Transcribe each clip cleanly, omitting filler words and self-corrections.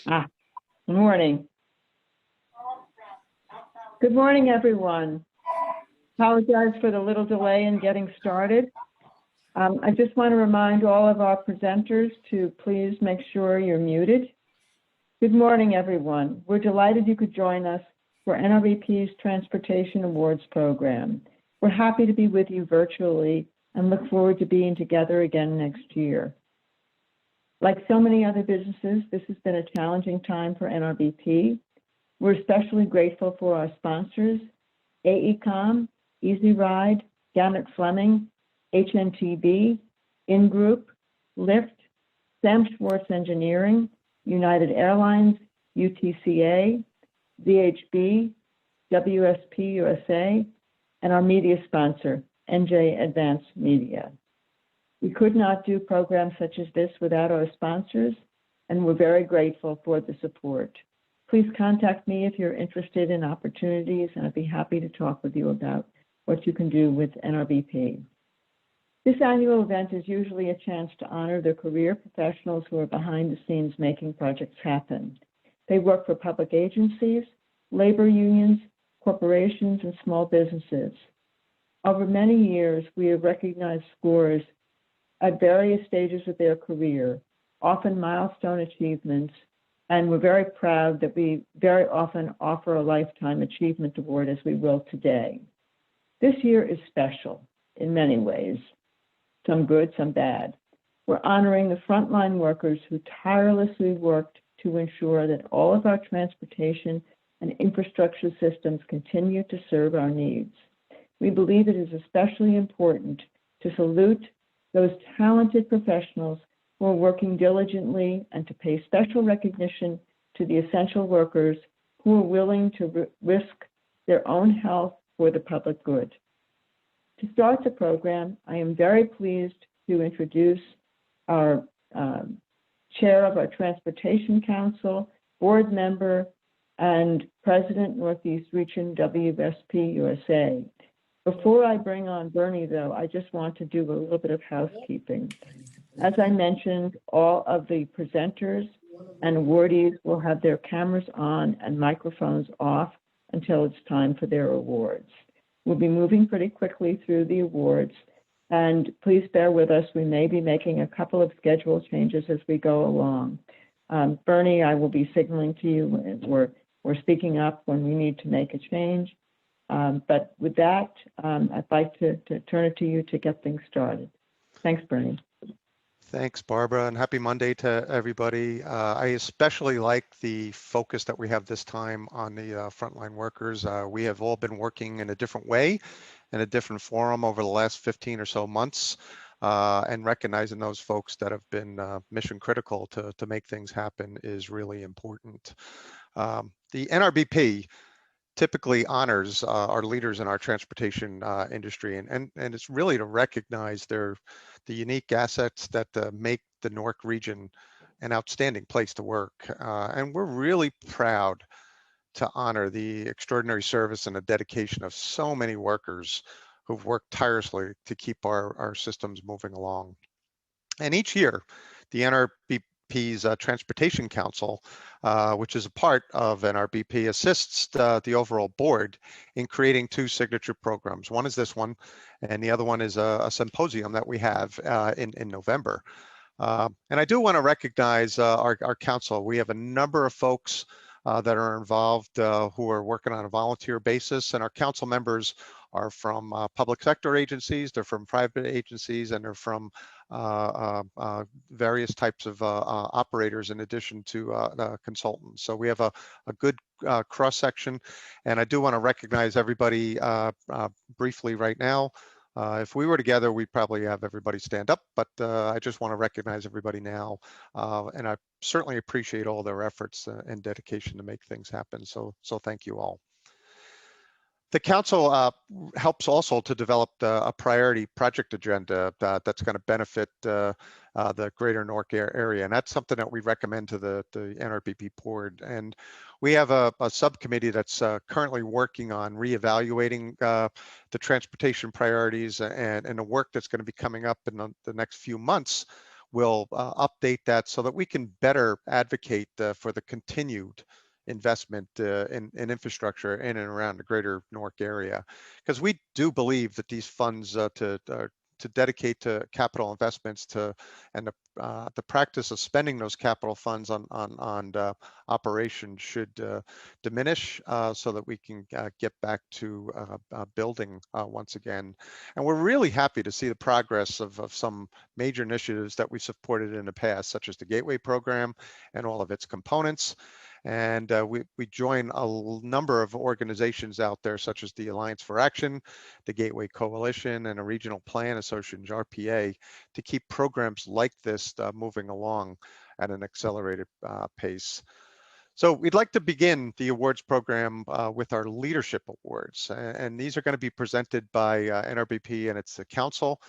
Good morning. Good morning, everyone. Apologize for the little delay in getting started. I just want to remind all of our presenters to please make sure you're muted. Good morning, everyone. We're delighted you could join us for NRBP's Transportation Awards program. We're happy to be with you virtually and look forward to being together again next year. Like so many other businesses, this has been a challenging time for NRBP. We're especially grateful for our sponsors, AECOM, Easy Ride, Gamut Fleming, HNTB, In-Group, Lyft, Sam Schwartz Engineering, United Airlines, UTCA, VHB, WSP USA, and our media sponsor, NJ Advanced Media. We could not do programs such as this without our sponsors, and we're very grateful for the support. Please contact me if you're interested in opportunities, and I'd be happy to talk with you about what you can do with NRBP. This annual event is usually a chance to honor the career professionals who are behind the scenes making projects happen. They work for public agencies, labor unions, corporations, and small businesses. Over many years, we have recognized scores at various stages of their career, often milestone achievements, and we're very proud that we very often offer a Lifetime Achievement Award, as we will today. This year is special in many ways, some good, some bad. We're honoring the frontline workers who tirelessly worked to ensure that all of our transportation and infrastructure systems continue to serve our needs. We believe it is especially important to salute those talented professionals who are working diligently and to pay special recognition to the essential workers who are willing to risk their own health for the public good. To start the program, I am very pleased to introduce our chair of our Transportation Council, board member, and President Northeast Region WSP USA. Before I bring on Bernie, though, I just want to do a little bit of housekeeping. As I mentioned, all of the presenters and awardees will have their cameras on and microphones off until it's time for their awards. We'll be moving pretty quickly through the awards, and please bear with us. We may be making a couple of schedule changes as we go along. Bernie, I will be signaling to you when we're speaking up when we need to make a change. But with that, I'd like to turn it to you to get things started. Thanks, Bernie. Thanks, Barbara, and happy Monday to everybody. I especially like the focus that we have this time on the frontline workers. We have all been working in a different way, in a different forum over the last 15 or so months, and recognizing those folks that have been mission critical to make things happen is really important. The NRBP typically honors our leaders in our transportation industry, and it's really to recognize the unique assets that make the Newark region an outstanding place to work. And we're really proud to honor the extraordinary service and the dedication of so many workers who've worked tirelessly to keep our systems moving along. And each year, the NRBP's Transportation Council, which is a part of NRBP, assists the overall board in creating two signature programs. One is this one, and the other one is a symposium that we have in November. And I do want to recognize our council. We have a number of folks that are involved who are working on a volunteer basis, and our council members are from public sector agencies, they're from private agencies, and they're from various types of operators in addition to consultants. So we have a good cross section, and I do want to recognize everybody briefly right now. If we were together, we'd probably have everybody stand up, but I just want to recognize everybody now, and I certainly appreciate all their efforts and dedication to make things happen. So thank you all. The council helps also to develop a priority project agenda that's going to benefit the greater Newark area, and that's something that we recommend to the NRBP board. And we have a subcommittee that's currently working on reevaluating the transportation priorities and the work that's going to be coming up in the next few months we'll update that so that we can better advocate for the continued investment in infrastructure in and around the greater Newark area, because we do believe that these funds to dedicate to capital investments and the practice of spending those capital funds on operations should diminish so that we can get back to building once again. And we're really happy to see the progress of some major initiatives that we supported in the past, such as the Gateway Program and all of its components. And we join a number of organizations out there, such as the Alliance for Action, the Gateway Coalition, and a regional plan association, RPA, to keep programs like this moving along at an accelerated pace. So we'd like to begin the awards program with our leadership awards, and these are going to be presented by NRBP and its council.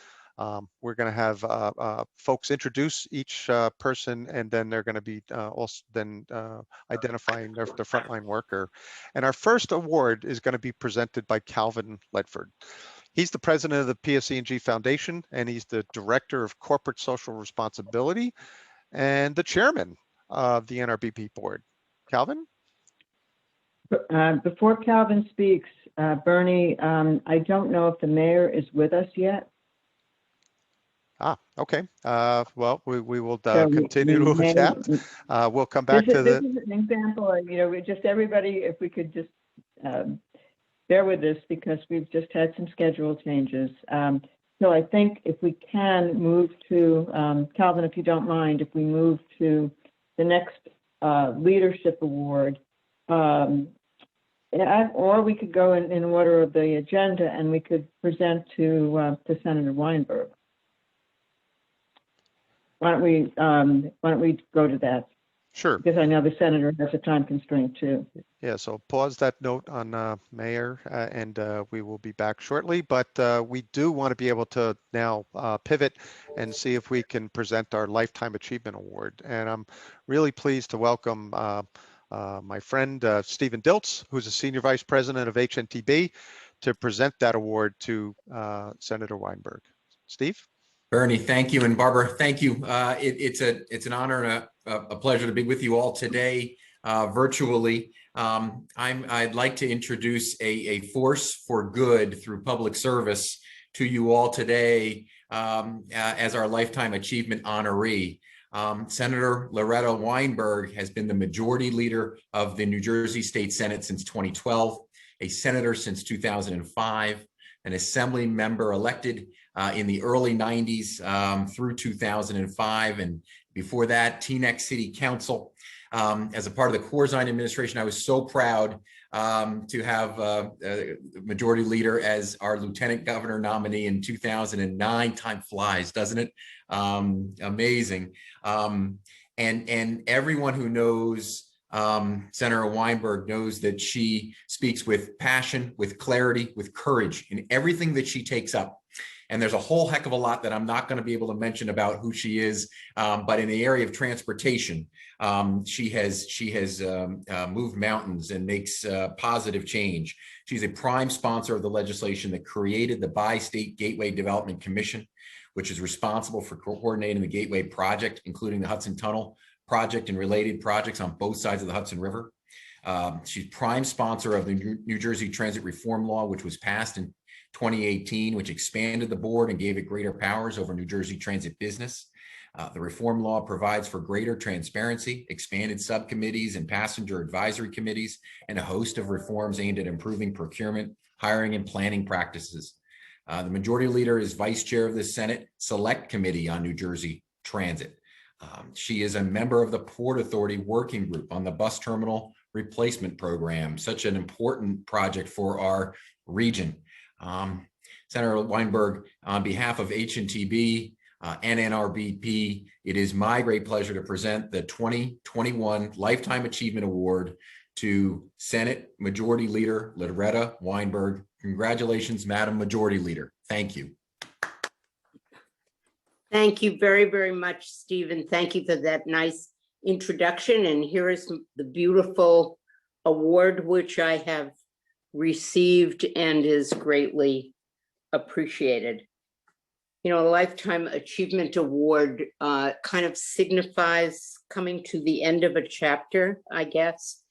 We're going to have folks introduce each person, and then they're going to be also then identifying the frontline worker. And our first award is going to be presented by Calvin Ledford. He's the president of the PSE&G Foundation, and he's the director of corporate social responsibility and the chairman of the NRBP board. Calvin? Before Calvin speaks, Bernie, I don't know if the mayor is with us yet. Okay. Well, we will continue to chat. We'll come back to this is an example of, just everybody, if we could just bear with us, because we've just had some schedule changes. So I think if we can move to, Calvin, if you don't mind, if we move to the next leadership award, or we could go in order of the agenda, and we could present to Senator Weinberg. Why don't we go to that? Sure. Because I know the senator has a time constraint too. Yeah, so pause that note on Mayor, and we will be back shortly. But we do want to be able to now pivot and see if we can present our Lifetime Achievement Award. And I'm really pleased to welcome my friend Stephen Diltz, who's a Senior Vice President of HNTB, to present that award to Senator Weinberg. Steve? Bernie, thank you, and Barbara, thank you. It's an honor and a pleasure to be with you all today, virtually. I'd like to introduce a force for good through public service to you all today as our Lifetime Achievement honoree. Senator Loretta Weinberg has been the majority leader of the New Jersey State Senate since 2012, a senator since 2005, an assembly member elected in the early 90s through 2005, and before that, Teaneck City Council. As a part of the Corzine administration, I was so proud to have Majority Leader as our Lieutenant Governor nominee in 2009. Time flies, doesn't it? Amazing. And everyone who knows Senator Weinberg knows that she speaks with passion, with clarity, with courage in everything that she takes up. And there's a whole heck of a lot that I'm not going to be able to mention about who she is, but in the area of transportation, she has moved mountains and makes positive change. She's a prime sponsor of the legislation that created the Bi-State Gateway Development Commission, which is responsible for coordinating the Gateway project, including the Hudson Tunnel project and related projects on both sides of the Hudson River. She's prime sponsor of the New Jersey Transit Reform Law, which was passed in 2018, which expanded the board and gave it greater powers over New Jersey transit business. The reform law provides for greater transparency, expanded subcommittees and passenger advisory committees, and a host of reforms aimed at improving procurement, hiring, and planning practices. The majority leader is vice chair of the Senate Select Committee on New Jersey Transit. She is a member of the Port Authority Working Group on the Bus Terminal Replacement Program, such an important project for our region. Senator Weinberg, on behalf of HNTB and NRBP, it is my great pleasure to present the 2021 Lifetime Achievement Award to Senate Majority Leader Loretta Weinberg. Congratulations, Madam Majority Leader. Thank you. Thank you very, very much, Stephen. Thank you for that nice introduction. And here is the beautiful award, which I have received and is greatly appreciated. You know, a Lifetime Achievement Award kind of signifies coming to the end of a chapter, I guess.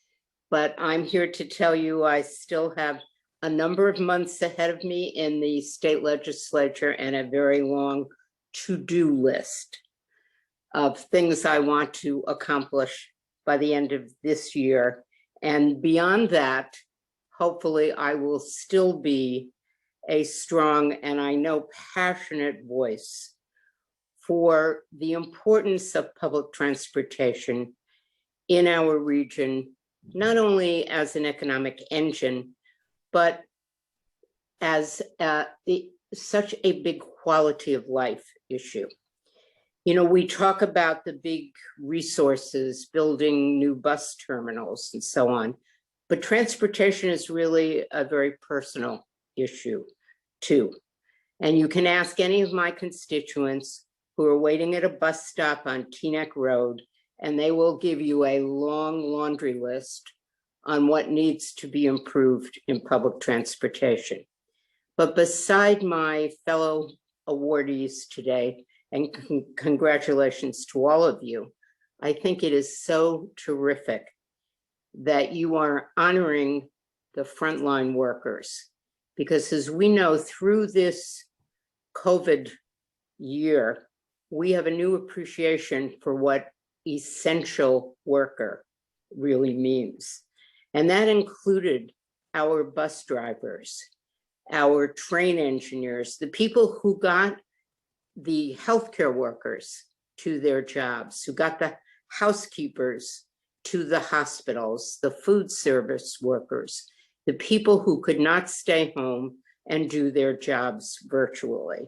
But I'm here to tell you I still have a number of months ahead of me in the state legislature and a very long to-do list of things I want to accomplish by the end of this year. And beyond that, hopefully I will still be a strong and I know passionate voice for the importance of public transportation in our region, not only as an economic engine, but as such a big quality of life issue. You know, we talk about the big resources, building new bus terminals and so on, but transportation is really a very personal issue too. And you can ask any of my constituents who are waiting at a bus stop on Teaneck Road, and they will give you a long laundry list on what needs to be improved in public transportation. But beside my fellow awardees today, and congratulations to all of you, I think it is so terrific that you are honoring the frontline workers. Because as we know, through this COVID year, we have a new appreciation for what essential worker really means. And that included our bus drivers, our train engineers, the people who got the healthcare workers to their jobs, who got the housekeepers to the hospitals, the food service workers, the people who could not stay home and do their jobs virtually.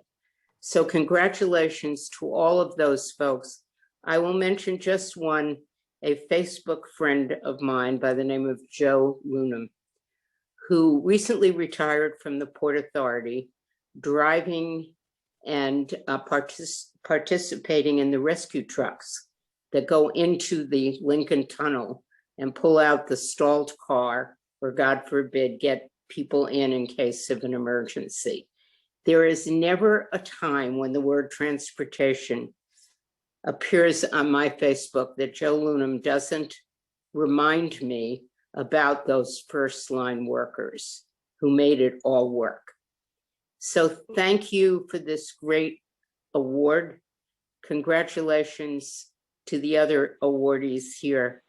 So congratulations to all of those folks. I will mention just one, a Facebook friend of mine by the name of Joe Lunam, who recently retired from the Port Authority, driving and participating in the rescue trucks that go into the Lincoln Tunnel and pull out the stalled car, or God forbid, get people in case of an emergency. There is never a time when the word transportation appears on my Facebook that Joe Lunam doesn't remind me about those first line workers who made it all work. So thank you for this great award. Congratulations to the other awardees here.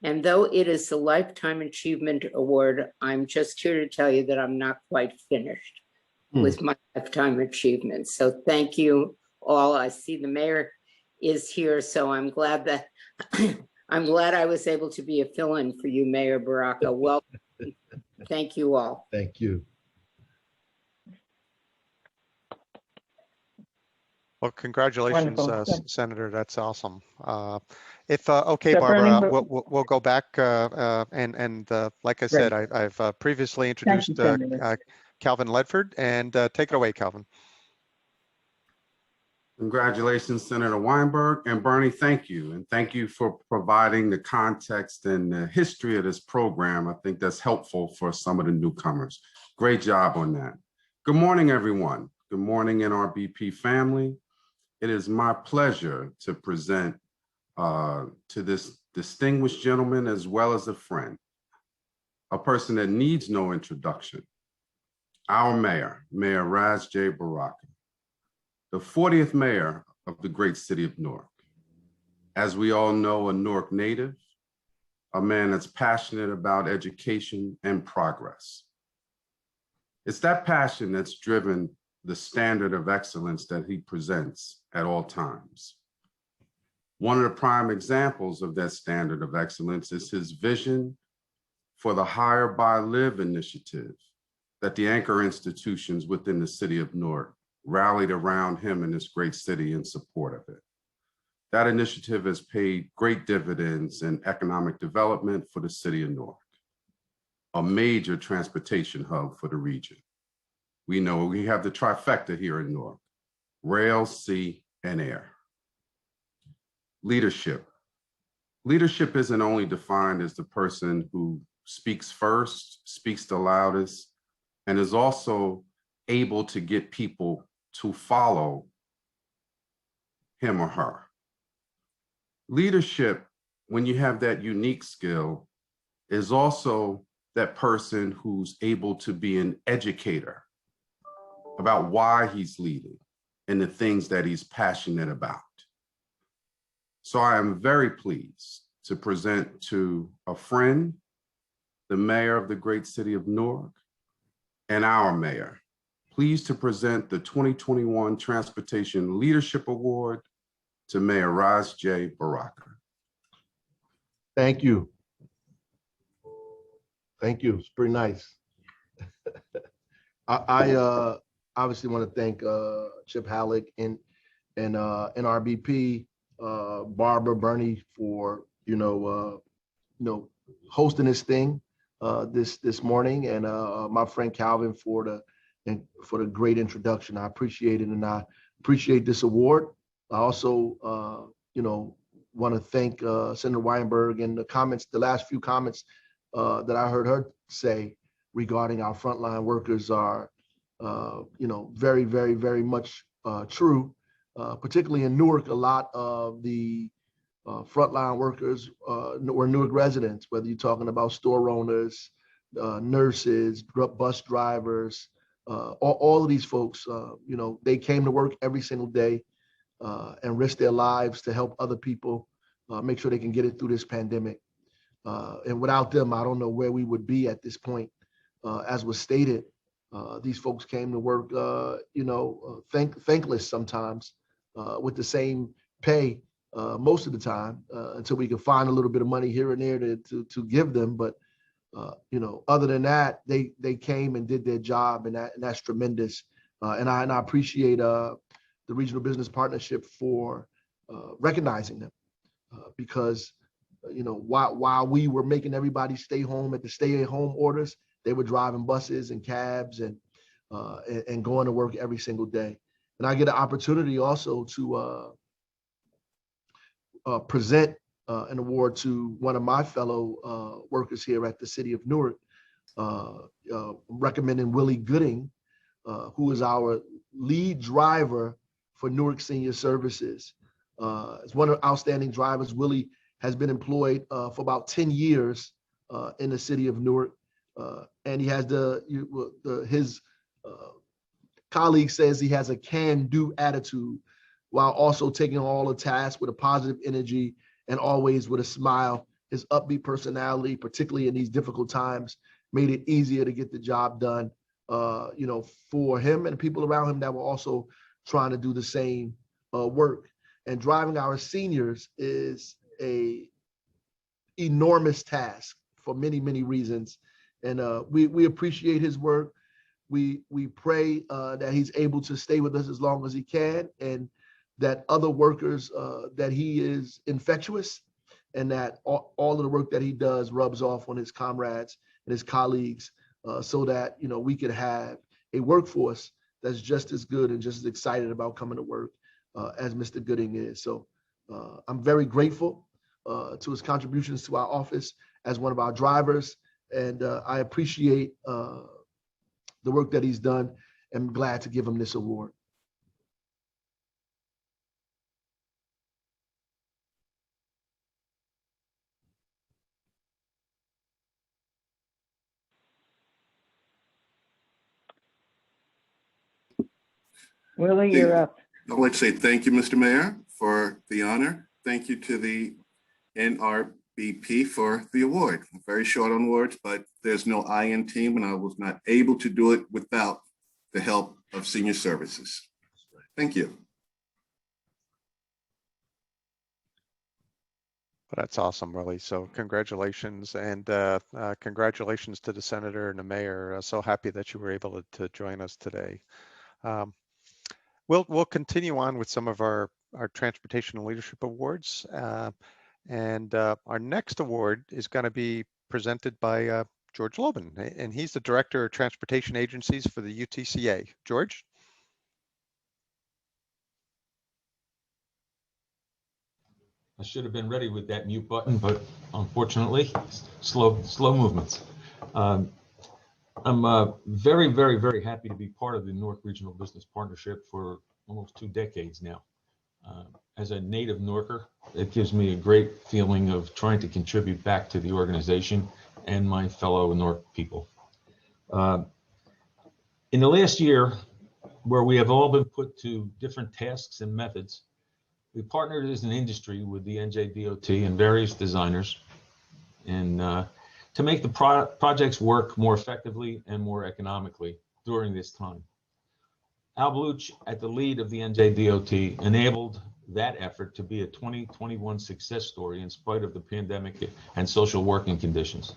And though it is a Lifetime Achievement Award, I'm just here to tell you that I'm not quite finished with my Lifetime Achievement. So thank you all. I see the mayor is here, so I'm glad that I'm glad I was able to be a fill-in for you, Mayor Baraka. Well, thank you all. Thank you. Well, congratulations, Wonderful. Senator. That's awesome. If okay, So Barbara, Bernie, we'll go back and like I said, I've previously introduced Senator. Calvin Ledford, and take it away, Calvin. Congratulations, Senator Weinberg. And Bernie, thank you. And thank you for providing the context and the history of this program. I think that's helpful for some of the newcomers. Great job on that. Good morning, everyone. Good morning, NRBP family. It is my pleasure to present to this distinguished gentleman as well as a friend, a person that needs no introduction, our mayor, Mayor Raz J. Baraka, the 40th mayor of the great city of Newark. As we all know, a Newark native, a man that's passionate about education and progress. It's that passion that's driven the standard of excellence that he presents at all times. One of the prime examples of that standard of excellence is his vision for the Hire by Live initiative that the anchor institutions within the city of Newark rallied around him in this great city in support of it. That initiative has paid great dividends in economic development for the city of Newark, a major transportation hub for the region. We know we have the trifecta here in Newark: rail, sea, and air. Leadership. Leadership isn't only defined as the person who speaks first, speaks the loudest, and is also able to get people to follow him or her. Leadership, when you have that unique skill, is also that person who's able to be an educator about why he's leading and the things that he's passionate about. So I am very pleased to present to a friend, the mayor of the great city of Newark, and our mayor. Pleased to present the 2021 Transportation Leadership Award to Mayor Raz J. Baraka. Thank you. Thank you. It's pretty nice. I obviously want to thank Chip Halleck and NRBP, Barbara, Bernie for hosting this thing this morning, and my friend Calvin for the great introduction. I appreciate it, and I appreciate this award. I also want to thank Senator Weinberg and the last few comments that I heard her say regarding our frontline workers are, very, very, very much true. Particularly in Newark, a lot of the frontline workers were Newark residents, whether you're talking about store owners, nurses, bus drivers, all of these folks, they came to work every single day and risked their lives to help other people make sure they can get it through this pandemic. And without them, I don't know where we would be at this point. As was stated, these folks came to work, thankless sometimes, with the same pay most of the time, until we could find a little bit of money here and there to give them. But other than that, they came and did their job, and that's tremendous. And I appreciate the Regional Business Partnership for recognizing them, because while we were making everybody stay home at the stay-at-home orders, they were driving buses and cabs and going to work every single day. And I get an opportunity also to present an award to one of my fellow workers here at the city of Newark, recommending Willie Gooding, who is our lead driver for Newark Senior Services. As one of the outstanding drivers, Willie has been employed for about 10 years in the city of Newark. And he has his colleague says he has a can-do attitude, while also taking all the tasks with a positive energy and always with a smile. His upbeat personality, particularly in these difficult times, made it easier to get the job done, for him and the people around him that were also trying to do the same work. And driving our seniors is a enormous task for many, many reasons. And we appreciate his work. We pray that he's able to stay with us as long as he can, and that other workers, that he is infectious, and that all of the work that he does rubs off on his comrades and his colleagues, so that we could have a workforce that's just as good and just as excited about coming to work as Mr. Gooding is. So I'm very grateful to his contributions to our office as one of our drivers, and I appreciate the work that he's done, and I'm glad to give him this award. Willie, you're up. I'd like to say thank you, Mr. Mayor, for the honor. Thank you to the NRBP for the award. I'm very short on words, but there's no I in team, and I was not able to do it without the help of Senior Services. Thank you. That's awesome, Willie. So congratulations, and congratulations to the senator and the mayor. So happy that you were able to join us today. We'll continue on with some of our transportation and leadership awards. And our next award is going to be presented by George Lobin, and he's the Director of Transportation Agencies for the UTCA. George? I should have been ready with that mute button, but unfortunately, slow movements. I'm very, very, very happy to be part of the Newark Regional Business Partnership for almost 2 decades now. As a native Newarker, it gives me a great feeling of trying to contribute back to the organization and my fellow Newark people. In the last year, where we have all been put to different tasks and methods, we partnered as an industry with the NJDOT and various designers and to make the projects work more effectively and more economically during this time. Balluch, at the lead of the NJDOT, enabled that effort to be a 2021 success story in spite of the pandemic and social working conditions.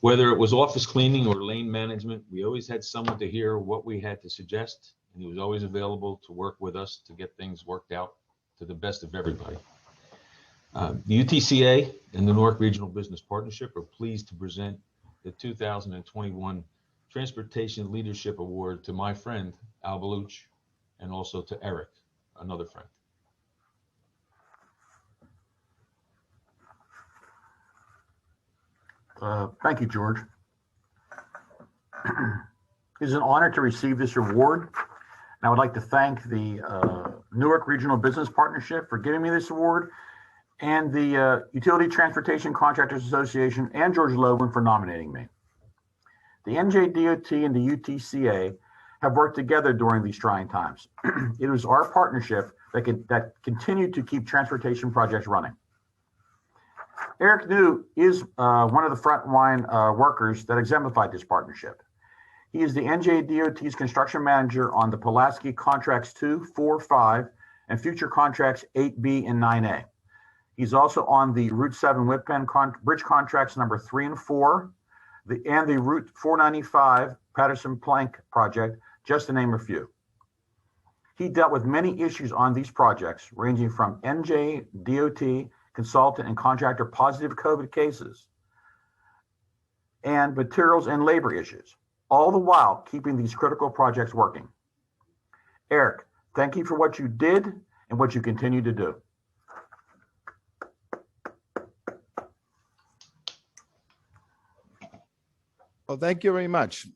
Whether it was office cleaning or lane management, we always had someone to hear what we had to suggest, and he was always available to work with us to get things worked out to the best of everybody. The UTCA and the Newark Regional Business Partnership are pleased to present the 2021 Transportation Leadership Award to my friend, Al Balluch, and also to Eric, another friend. Thank you, George. It is an honor to receive this award. And I would like to thank the Newark Regional Business Partnership for giving me this award, and the Utility Transportation Contractors Association and George Logan for nominating me. The NJDOT and the UTCA have worked together during these trying times. It was our partnership that continued to keep transportation projects running. Eric New is one of the frontline workers that exemplified this partnership. He is the NJDOT's construction manager on the Pulaski Contracts 2, 4, 5, and future contracts 8B and 9A. He's also on the Route 7 Whip Pen Bridge contracts number 3 and 4, and the Route 495 Patterson Plank project, just to name a few. He dealt with many issues on these projects, ranging from NJDOT consultant and contractor positive COVID cases and materials and labor issues, all the while keeping these critical projects working. Eric, thank you for what you did and what you continue to do. Well, thank you very much.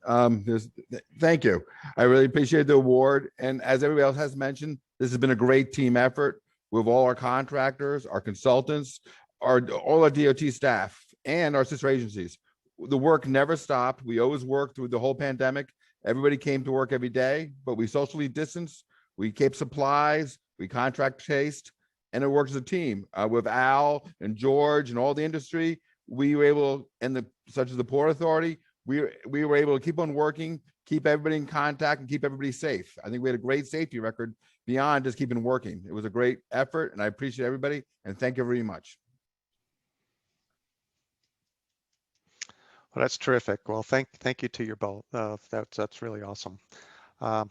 Thank you. I really appreciate the award. And as everybody else has mentioned, this has been a great team effort with all our contractors, our consultants, all our DOT staff, and our sister agencies. The work never stopped. We always worked through the whole pandemic. Everybody came to work every day, but we socially distanced. We kept supplies, we contract chased, and it worked as a team. With Al and George and all the industry, we were able, and such as the Port Authority, we were able to keep on working, keep everybody in contact, and keep everybody safe. I think we had a great safety record beyond just keeping working. It was a great effort, and I appreciate everybody, and thank you very much. Well, that's terrific. Well, thank you to you both. That's really awesome. Our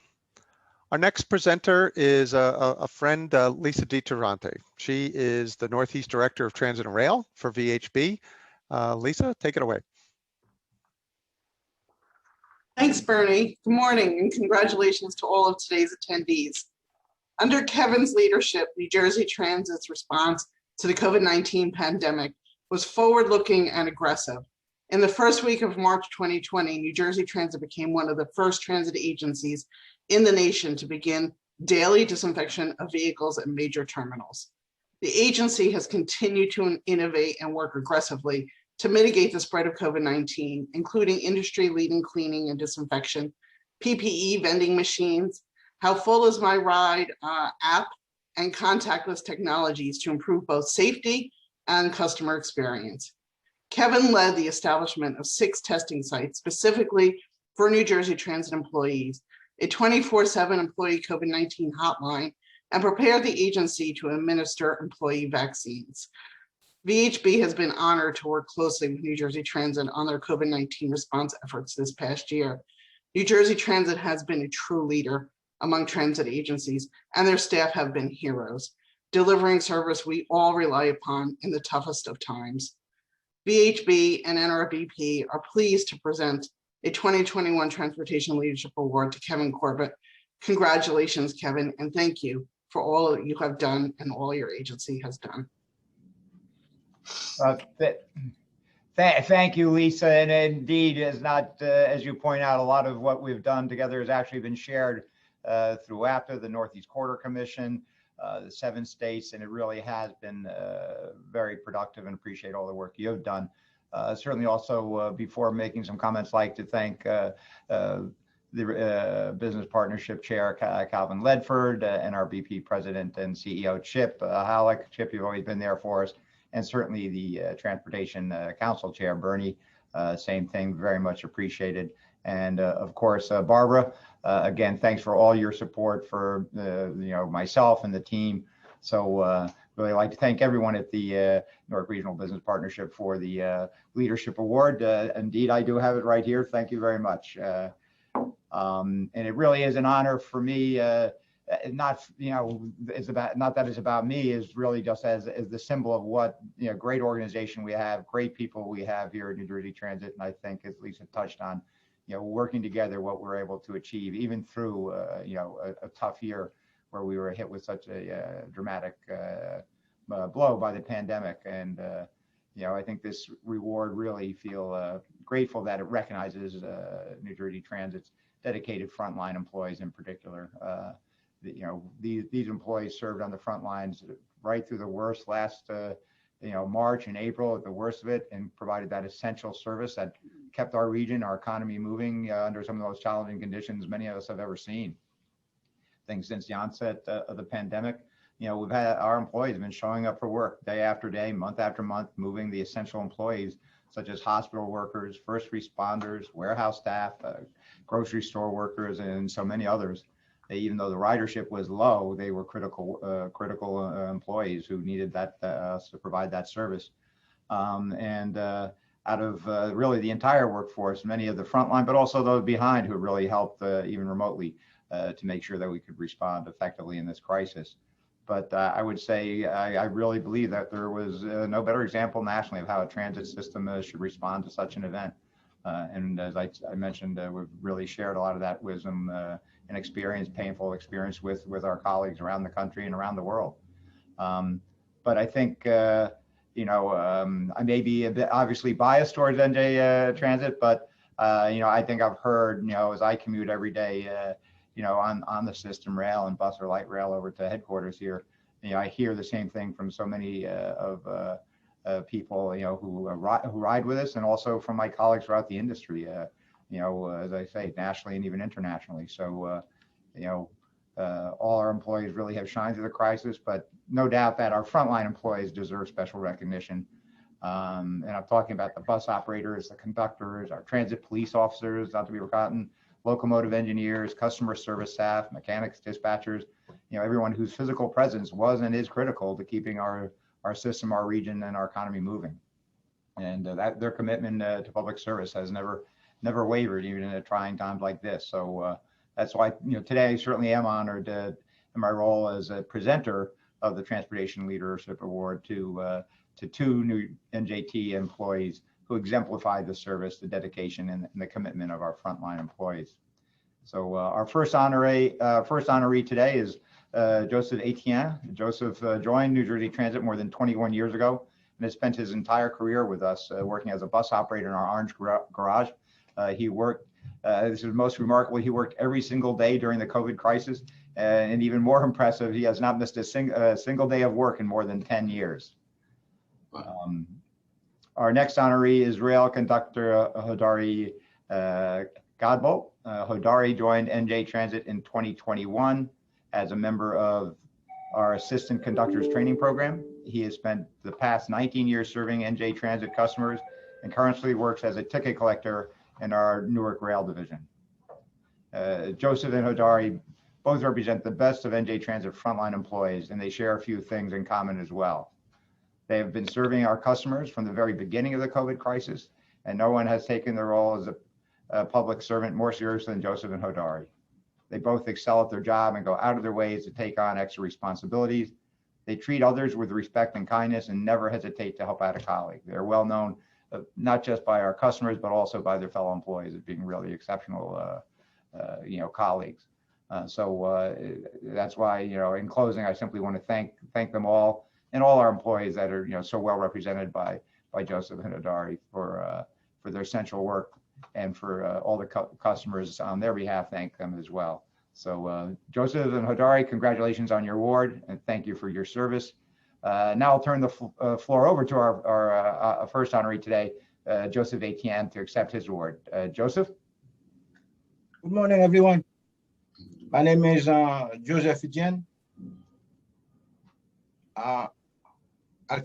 next presenter is a friend, Lisa DiTurante. She is the Northeast Director of Transit and Rail for VHB. Lisa, take it away. Thanks, Bernie. Good morning and congratulations to all of today's attendees. Under Kevin's leadership, New Jersey Transit's response to the COVID-19 pandemic was forward-looking and aggressive. In the first week of March 2020, New Jersey Transit became one of the first transit agencies in the nation to begin daily disinfection of vehicles at major terminals. The agency has continued to innovate and work aggressively to mitigate the spread of COVID-19, including industry-leading cleaning and disinfection, PPE vending machines, How Full Is My Ride app, and contactless technologies to improve both safety and customer experience. Kevin led the establishment of 6 testing sites specifically for New Jersey Transit employees, a 24/7 employee COVID-19 hotline, and prepared the agency to administer employee vaccines. VHB has been honored to work closely with New Jersey Transit on their COVID-19 response efforts this past year. New Jersey Transit has been a true leader among transit agencies, and their staff have been heroes, delivering service we all rely upon in the toughest of times. VHB and NRBP are pleased to present a 2021 Transportation Leadership Award to Kevin Corbett. Congratulations, Kevin, and thank you for all that you have done and all your agency has done. Thank you, Lisa. And indeed, as you point out, a lot of what we've done together has actually been shared through APTA, the Northeast Corridor Commission, the 7 states, and it really has been very productive, and appreciate all the work you've done. Certainly also, before making some comments, like to thank the Business Partnership Chair, Calvin Ledford, NRBP President and CEO, Chip Halleck. Chip, you've always been there for us. And certainly the Transportation Council Chair, Bernie, same thing, very much appreciated. And of course, Barbara, again, thanks for all your support for myself and the team. So really like to thank everyone at the Newark Regional Business Partnership for the Leadership Award. Indeed, I do have it right here. Thank you very much. And it really is an honor for me. It's about, not that it's about me, is really just as the symbol of what great organization we have, great people we have here at New Jersey Transit. And I think, as Lisa touched on, working together, what we're able to achieve, even through a tough year where we were hit with such a dramatic blow by the pandemic. And I think this reward really feel grateful that it recognizes New Jersey Transit's dedicated frontline employees in particular. These employees served on the front lines right through the worst last March and April, at the worst of it, and provided that essential service that kept our region, our economy moving under some of the most challenging conditions many of us have ever seen. I think since the onset of the pandemic, we've had our employees have been showing up for work day after day, month after month, moving the essential employees such as hospital workers, first responders, warehouse staff, grocery store workers, and so many others. Even though the ridership was low, they were critical employees who needed that to provide that service. Out of really the entire workforce, many of the frontline, but also those behind, who really helped even remotely to make sure that we could respond effectively in this crisis. But I would say I really believe that there was no better example nationally of how a transit system should respond to such an event. And as I mentioned, we've really shared a lot of that wisdom and experience, painful experience with our colleagues around the country and around the world. But I think, I may be a bit obviously biased towards NJ Transit, but, I think I've heard, as I commute every day, on the system rail and bus or light rail over to headquarters here, I hear the same thing from so many of people, who ride with us, and also from my colleagues throughout the industry, as I say, nationally and even internationally. So, all our employees really have shined through the crisis, but no doubt that our frontline employees deserve special recognition. And I'm talking about the bus operators, the conductors, our transit police officers, not to be forgotten, locomotive engineers, customer service staff, mechanics, dispatchers, everyone whose physical presence was and is critical to keeping our system, our region, and our economy moving. And that their commitment to public service has never wavered, even in trying times like this. So that's why, today I certainly am honored in my role as a presenter of the Transportation Leadership Award to 2 new NJT employees who exemplified the service, the dedication, and the commitment of our frontline employees. So our first honoree today is Joseph Etienne. Joseph joined New Jersey Transit more than 21 years ago and has spent his entire career with us, working as a bus operator in our Orange Garage. He worked, this is most remarkable, he worked every single day during the COVID crisis. And even more impressive, he has not missed a single day of work in more than 10 years. Our next honoree is rail conductor Hodari Godbolt. Hodari joined NJ Transit in 2021 as a member of our assistant conductors training program. He has spent the past 19 years serving NJ Transit customers and currently works as a ticket collector in our Newark Rail division. Joseph and Hodari both represent the best of NJ Transit frontline employees, and they share a few things in common as well. They have been serving our customers from the very beginning of the COVID crisis, and no one has taken their role as a public servant more seriously than Joseph and Hodari. They both excel at their job and go out of their ways to take on extra responsibilities. They treat others with respect and kindness and never hesitate to help out a colleague. They're well known, not just by our customers, but also by their fellow employees as being really exceptional, colleagues. So that's why, in closing, I simply want to thank them all and all our employees that are, so well represented by Joseph and Hodari for their essential work, and for all the customers on their behalf, thank them as well. So Joseph and Hodari, congratulations on your award and thank you for your service. Now I'll turn the floor over to our first honoree today, Joseph Etienne, to accept his award. Joseph? Good morning, everyone. My name is Joseph Etienne. I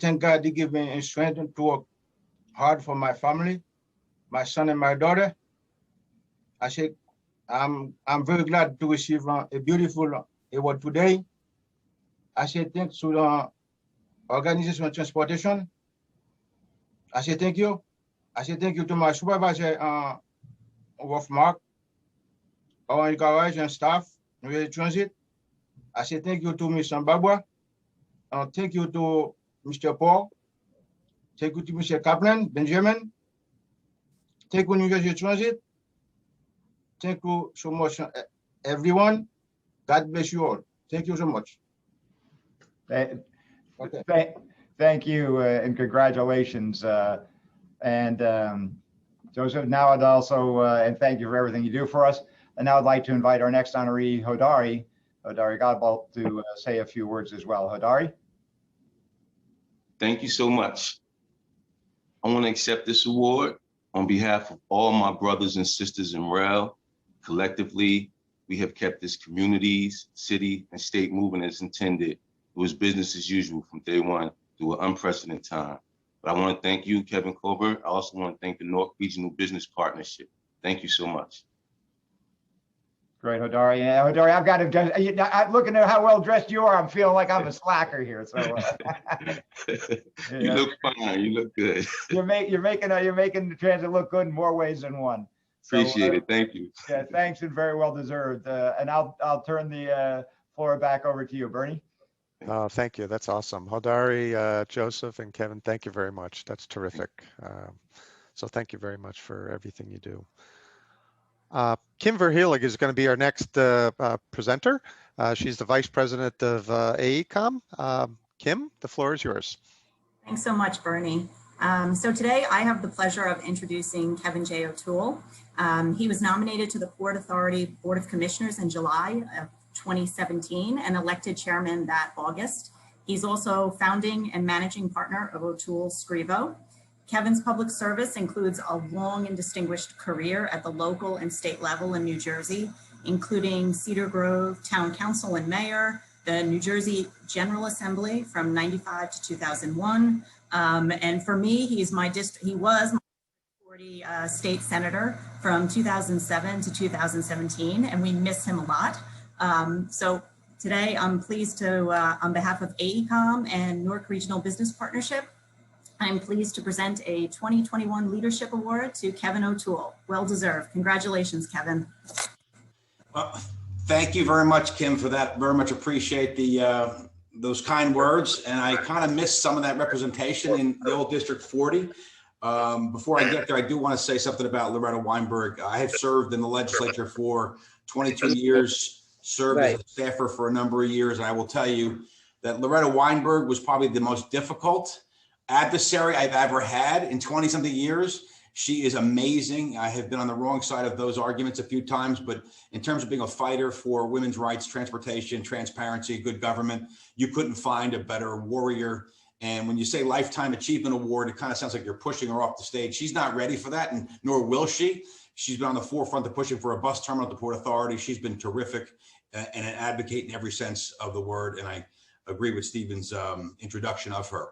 thank God to give me strength to work hard for my family, my son and my daughter. I say I'm very glad to receive a beautiful award today. I say thanks to the Organization of Transportation. I say thank you. I say thank you to my supervisor, Wolf Mark, our garage and staff, New Transit. I say thank you to Mr. Barbara. Thank you to Mr. Paul. Thank you to Mr. Kaplan, Benjamin. Thank you, New Jersey Transit. Thank you so much, everyone. God bless you all. Thank you so much. Thank you and congratulations. Joseph, now I'd also, and thank you for everything you do for us. And now I'd like to invite our next honoree, Hodari Godbolt, to say a few words as well. Hodari? Thank you so much. I want to accept this award on behalf of all my brothers and sisters in rail. Collectively, we have kept this communities, city, and state moving as intended. It was business as usual from day one through an unprecedented time. But I want to thank you, Kevin Colbert. I also want to thank the Newark Regional Business Partnership. Thank you so much. Great, Hodari. Yeah, Hodari, I've got to, I'm looking at how well dressed you are. I'm feeling like I'm a slacker here. So you look fine. You look good. You're making the transit look good in more ways than one. So, appreciate it. Thank you. Yeah, thanks and very well deserved. And I'll turn the floor back over to you, Bernie. Thank you. That's awesome. Hodari, Joseph, and Kevin, thank you very much. That's terrific. So thank you very much for everything you do. Kim Verhelig is going to be our next presenter. She's the Vice President of AECOM. Kim, the floor is yours. Thanks so much, Bernie. So today I have the pleasure of introducing Kevin J. O'Toole. He was nominated to the Port Authority Board of Commissioners in July of 2017 and elected chairman that August. He's also founding and managing partner of O'Toole Scrivo. Kevin's public service includes a long and distinguished career at the local and state level in New Jersey, including Cedar Grove Town Council and Mayor, the New Jersey General Assembly from 95 to 2001. And for me, he was my 40 state senator from 2007 to 2017, and we miss him a lot. So today I'm pleased to, on behalf of AECOM and Newark Regional Business Partnership, I'm pleased to present a 2021 Leadership Award to Kevin O'Toole. Well deserved. Congratulations, Kevin. Thank you very much, Kim, for that. Very much appreciate those kind words. And I kind of missed some of that representation in the old District 40. Before I get there, I do want to say something about Loretta Weinberg. I have served in the legislature for 22 years, served as a staffer for a number of years. And I will tell you that Loretta Weinberg was probably the most difficult adversary I've ever had in 20 something years. She is amazing. I have been on the wrong side of those arguments a few times, but in terms of being a fighter for women's rights, transportation, transparency, good government, you couldn't find a better warrior. And when you say Lifetime Achievement Award, it kind of sounds like you're pushing her off the stage. She's not ready for that, and nor will she. She's been on the forefront of pushing for a bus terminal at the Port Authority. She's been terrific and an advocate in every sense of the word. And I agree with Stephen's introduction of her.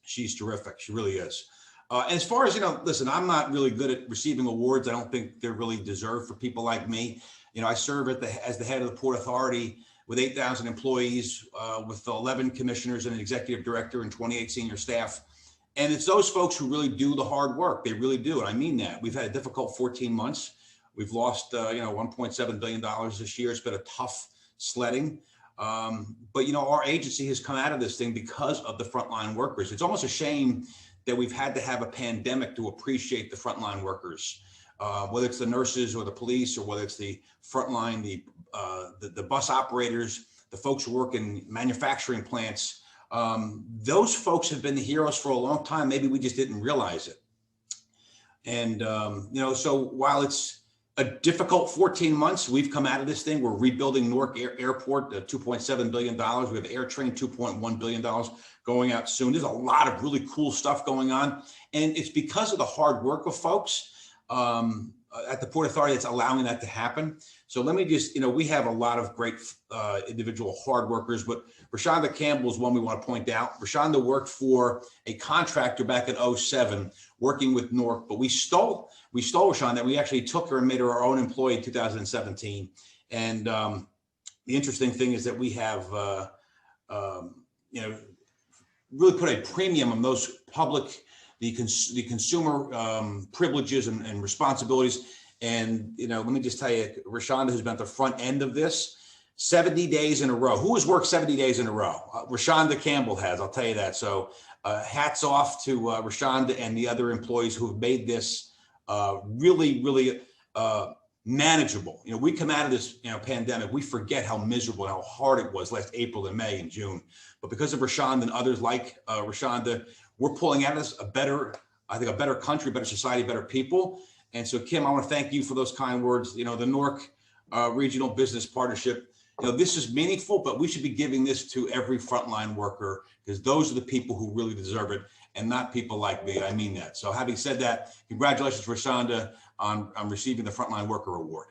She's terrific. She really is. And as far as, listen, I'm not really good at receiving awards. I don't think they're really deserved for people like me. I serve as the head of the Port Authority with 8,000 employees, with 11 commissioners and an executive director and 28 senior staff. And it's those folks who really do the hard work. They really do. And I mean that. We've had a difficult 14 months. We've lost, $1.7 billion this year. It's been a tough sledding. But our agency has come out of this thing because of the frontline workers. It's almost a shame that we've had to have a pandemic to appreciate the frontline workers, whether it's the nurses or the police, or whether it's the frontline, the bus operators, the folks who work in manufacturing plants. Those folks have been the heroes for a long time. Maybe we just didn't realize it. And so while it's a difficult 14 months. We've come out of this thing. We're rebuilding Newark Airport, $2.7 billion. We have AirTrain, $2.1 billion going out soon. There's a lot of really cool stuff going on. And it's because of the hard work of folks at the Port Authority that's allowing that to happen. So let me just, we have a lot of great individual hard workers, but Rashonda Campbell is one we want to point out. Rashonda worked for a contractor back in 2007, working with Newark, but we stole Rashonda, and we actually took her and made her our own employee in 2017. And the interesting thing is that we have, really put a premium on those public, the consumer privileges and responsibilities. And, let me just tell you, Rashonda has been at the front end of this 70 days in a row. Who has worked 70 days in a row? Rashonda Campbell has, I'll tell you that. So hats off to Rashonda and the other employees who have made this really, really manageable. We come out of this pandemic, we forget how miserable and how hard it was last April and May and June. But because of Rashonda and others like Rashonda, we're pulling out of this a better country, better society, better people. And so, Kim, I want to thank you for those kind words. The Newark Regional Business Partnership, this is meaningful, but we should be giving this to every frontline worker, because those are the people who really deserve it, and not people like me. I mean that. So having said that, congratulations, Rashonda, on receiving the Frontline Worker Award.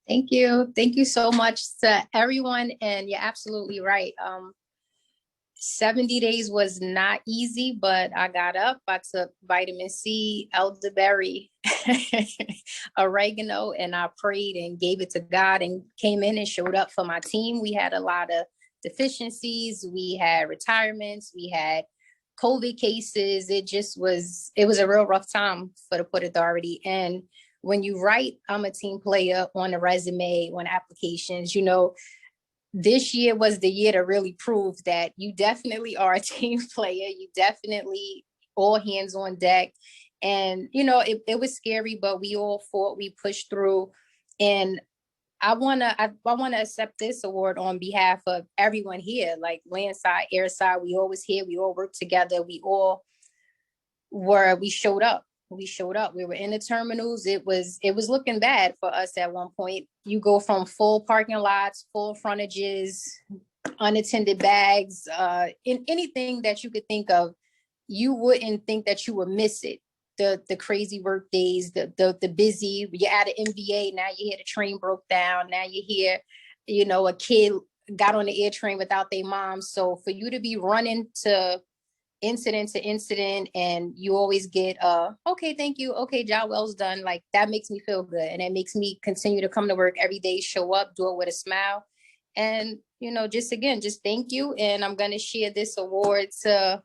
Thank you. Thank you so much to everyone. And you're absolutely right. 70 days was not easy, but I got up, I took vitamin C, elderberry, oregano, and I prayed and gave it to God and came in and showed up for my team. We had a lot of deficiencies. We had retirements. We had COVID cases. It was a real rough time for the Port Authority. And when you write, I'm a team player on a resume, on applications, this year was the year to really prove that you definitely are a team player. You definitely all hands on deck. And, it was scary, but we all fought, we pushed through. And I want to accept this award on behalf of everyone here, like landside, airside. We always here. We all worked together. We showed up. We were in the terminals. It was looking bad for us at one point. You go from full parking lots, full frontages, unattended bags, in anything that you could think of, you wouldn't think that you would miss it. The crazy work days, the busy, you're at an MVA, now you hear the train broke down, now you hear, a kid got on the air train without their mom. So for you to be running to incident, and you always get, okay, thank you, okay, job well's done, like that makes me feel good. And it makes me continue to come to work every day, show up, do it with a smile. And, just thank you. And I'm going to share this award to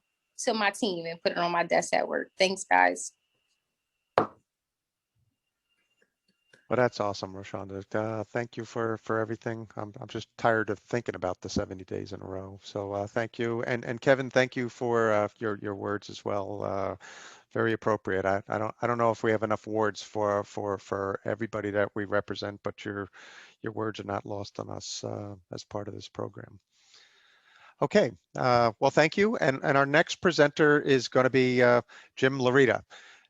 my team and put it on my desk at work. Thanks, guys. Well, that's awesome, Rashonda. Thank you for everything. I'm just tired of thinking about the 70 days in a row. So thank you. And Kevin, thank you for your words as well. Very appropriate. I don't know if we have enough words for everybody that we represent, but your words are not lost on us as part of this program. Okay. Well, thank you. And our next presenter is going to be Jim Larita.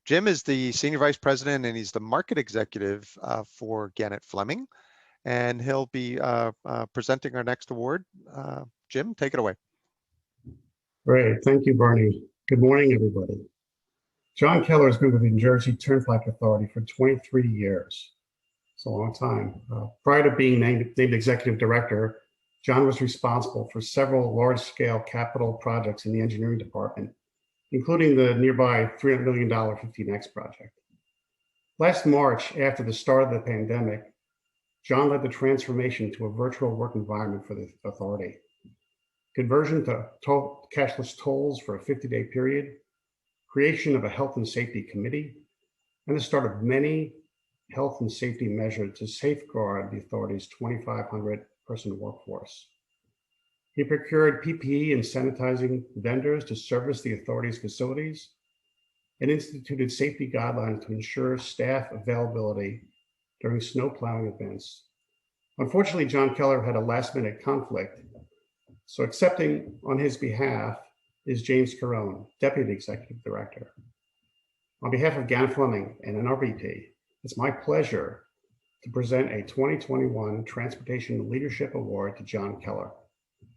Jim is the Senior Vice President, and he's the Market Executive for Gannett Fleming, and he'll be presenting our next award. Jim, take it away. Great. Thank you, Bernie. Good morning, everybody. John Keller has been with the New Jersey Turnpike Authority for 23 years. It's a long time. Prior to being named Executive Director, John was responsible for several large-scale capital projects in the engineering department, including the nearby $300 million 15X project. Last March, after the start of the pandemic, John led the transformation to a virtual work environment for the authority. Conversion to cashless tolls for a 50-day period, creation of a health and safety committee, and the start of many health and safety measures to safeguard the authority's 2,500-person workforce. He procured PPE and sanitizing vendors to service the authority's facilities and instituted safety guidelines to ensure staff availability during snow plowing events. Unfortunately, John Keller had a last-minute conflict, so accepting on his behalf is James Carone, Deputy Executive Director. On behalf of Gan Fleming and NRBP, it's my pleasure to present a 2021 Transportation Leadership Award to John Keller.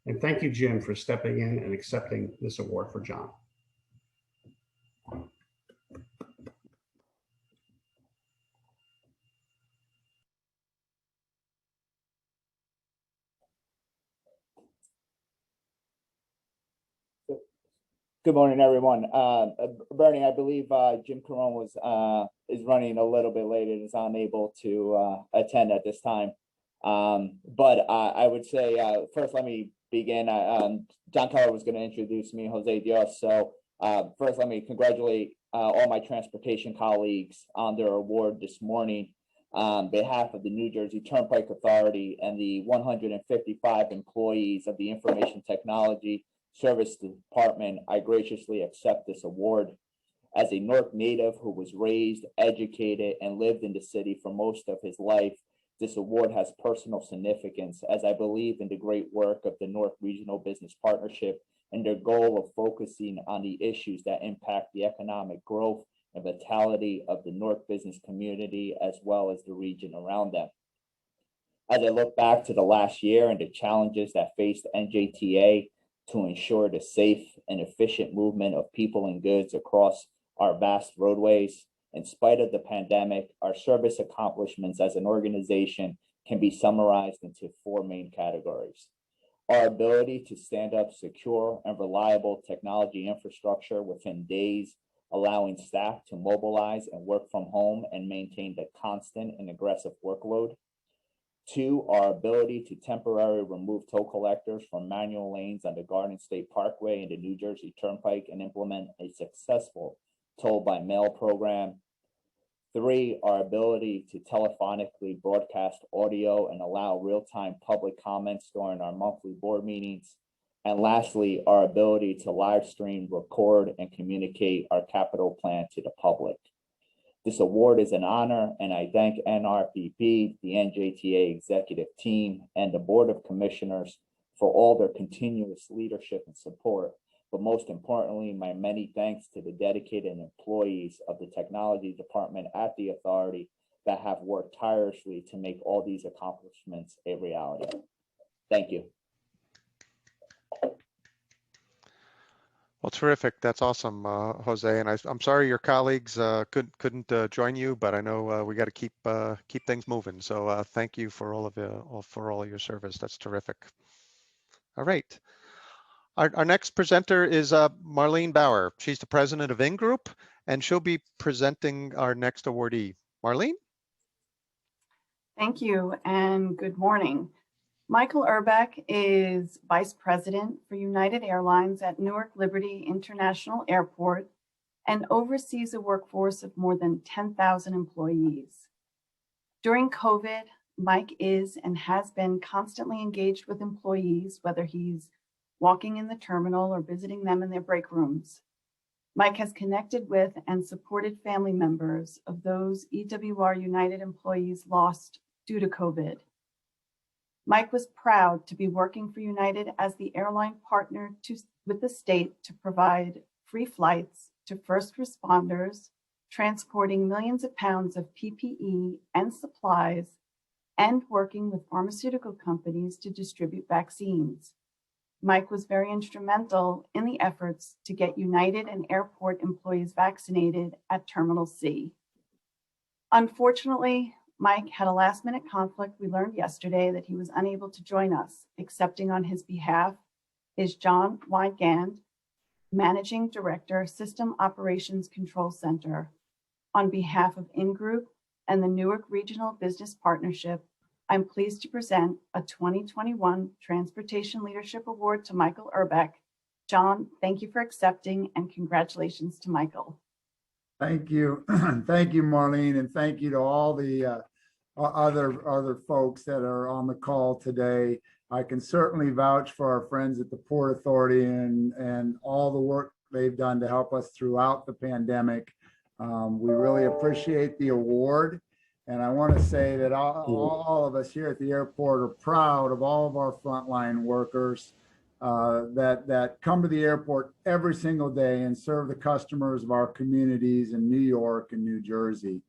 And thank you, Jim, for stepping in and accepting this award for John. Good morning, everyone. Bernie, I believe Jim Caron is running a little bit late and is unable to attend at this time. But I would say first, let me begin. John Keller was going to introduce me, Jose Dios. So first, let me congratulate all my transportation colleagues on their award this morning. On behalf of the New Jersey Turnpike Authority and the 155 employees of the Information Technology Service Department, I graciously accept this award. As a Newark native who was raised, educated, and lived in the city for most of his life, this award has personal significance as I believe in the great work of the Newark Regional Business Partnership and their goal of focusing on the issues that impact the economic growth and vitality of the Newark business community as well as the region around them. As I look back to the last year and the challenges that faced NJTA to ensure the safe and efficient movement of people and goods across our vast roadways, in spite of the pandemic, our service accomplishments as an organization can be summarized into four main categories. Our ability to stand up secure and reliable technology infrastructure within days, allowing staff to mobilize and work from home and maintain the constant and aggressive workload. Two, our ability to temporarily remove toll collectors from manual lanes on the Garden State Parkway and the New Jersey Turnpike and implement a successful toll by mail program. Three, our ability to telephonically broadcast audio and allow real-time public comments during our monthly board meetings. And lastly, our ability to live stream, record, and communicate our capital plan to the public. This award is an honor, and I thank NRBP, the NJTA executive team, and the Board of Commissioners for all their continuous leadership and support. But most importantly, my many thanks to the dedicated employees of the technology department at the authority that have worked tirelessly to make all these accomplishments a reality. Thank you. Well, terrific. That's awesome, Jose. And I'm sorry your colleagues couldn't join you, but I know we got to keep things moving. So thank you for all of your service. That's terrific. All right. Our next presenter is Marlene Bauer. She's the president of In-Group, and she'll be presenting our next awardee. Marlene? Thank you, and good morning. Michael Urbeck is Vice President for United Airlines at Newark Liberty International Airport and oversees a workforce of more than 10,000 employees. During COVID, Mike is and has been constantly engaged with employees, whether he's walking in the terminal or visiting them in their break rooms. Mike has connected with and supported family members of those EWR United employees lost due to COVID. Mike was proud to be working for United as the airline partner with the state to provide free flights to first responders, transporting millions of pounds of PPE and supplies, and working with pharmaceutical companies to distribute vaccines. Mike was very instrumental in the efforts to get United and airport employees vaccinated at Terminal C. Unfortunately, Mike had a last-minute conflict. We learned yesterday that he was unable to join us. Accepting on his behalf is John Weigand, Managing Director, System Operations Control Center. On behalf of In-Group and the Newark Regional Business Partnership, I'm pleased to present a 2021 Transportation Leadership Award to Michael Urbeck. John, thank you for accepting, and congratulations to Michael. Thank you. Thank you, Marlene, and thank you to all the other folks that are on the call today. I can certainly vouch for our friends at the Port Authority and all the work they've done to help us throughout the pandemic. We really appreciate the award. And I want to say that all of us here at the airport are proud of all of our frontline workers. that come to the airport every single day and serve the customers of our communities in New York and New Jersey.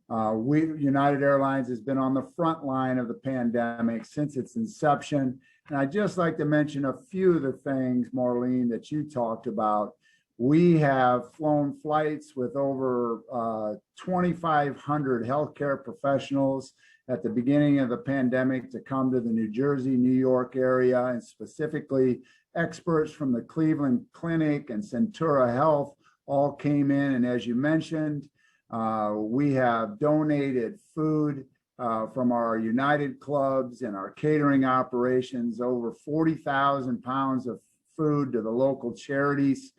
United Airlines has been on the front line of the pandemic since its inception. And I'd just like to mention a few of the things, Marlene, that you talked about. We have flown flights with over 2,500 healthcare professionals at the beginning of the pandemic to come to the New Jersey, New York area, and specifically experts from the Cleveland Clinic and Centura Health all came in. And as you mentioned, we have donated food from our United clubs and our catering operations, over 40,000 pounds of food to the local charities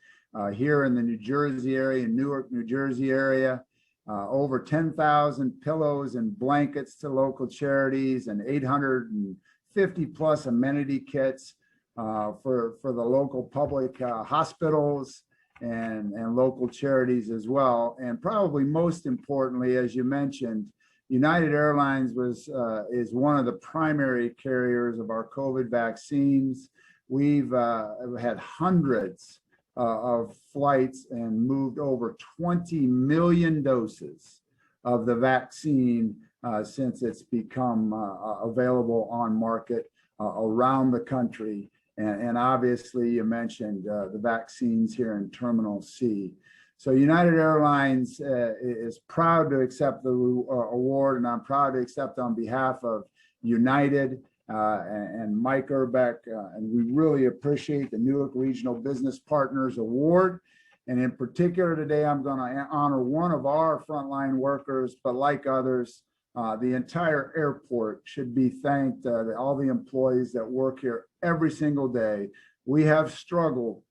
here in the New Jersey area, Newark, New Jersey area. Over 10,000 pillows and blankets to local charities, and 850 plus amenity kits for the local public hospitals and local charities as well. And probably most importantly, as you mentioned, United Airlines is one of the primary carriers of our COVID vaccines. We've had hundreds of flights and moved over 20 million doses of the vaccine since it's become available on market around the country. And obviously you mentioned the vaccines here in Terminal C. So United Airlines is proud to accept the award, and I'm proud to accept on behalf of United and Mike Urbeck, and we really appreciate the Newark Regional Business Partners Award. And in particular today, I'm going to honor one of our frontline workers, but like others, the entire airport should be thanked, all the employees that work here every single day. We have struggled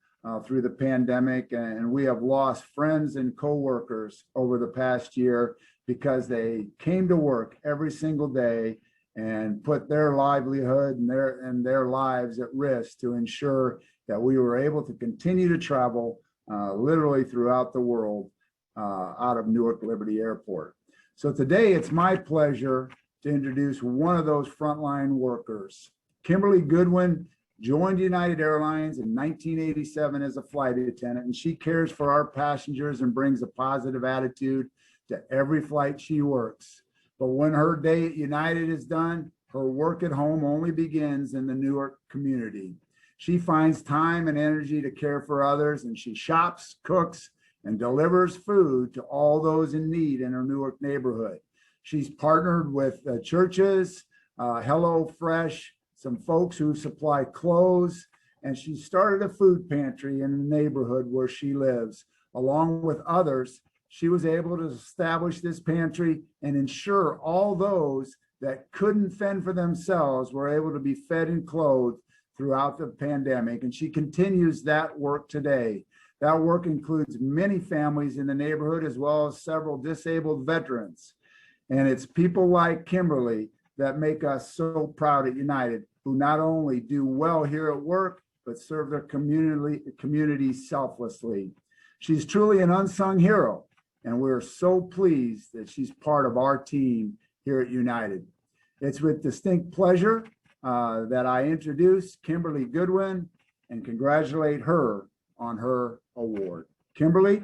through the pandemic, and we have lost friends and coworkers over the past year because they came to work every single day and put their livelihood and their lives at risk to ensure that we were able to continue to travel literally throughout the world out of Newark Liberty Airport. So today it's my pleasure to introduce one of those frontline workers. Kimberly Goodwin joined United Airlines in 1987 as a flight attendant, and she cares for our passengers and brings a positive attitude to every flight she works. But when her day at United is done, her work at home only begins in the Newark community. She finds time and energy to care for others, and she shops, cooks, and delivers food to all those in need in her Newark neighborhood. She's partnered with churches, Hello Fresh, some folks who supply clothes, and she started a food pantry in the neighborhood where she lives. Along with others, she was able to establish this pantry and ensure all those that couldn't fend for themselves were able to be fed and clothed throughout the pandemic. And she continues that work today. That work includes many families in the neighborhood, as well as several disabled veterans. And it's people like Kimberly that make us so proud at United, who not only do well here at work, but serve their community selflessly. She's truly an unsung hero, and we're so pleased that she's part of our team here at United. It's with distinct pleasure that I introduce Kimberly Goodwin and congratulate her on her award. Kimberly?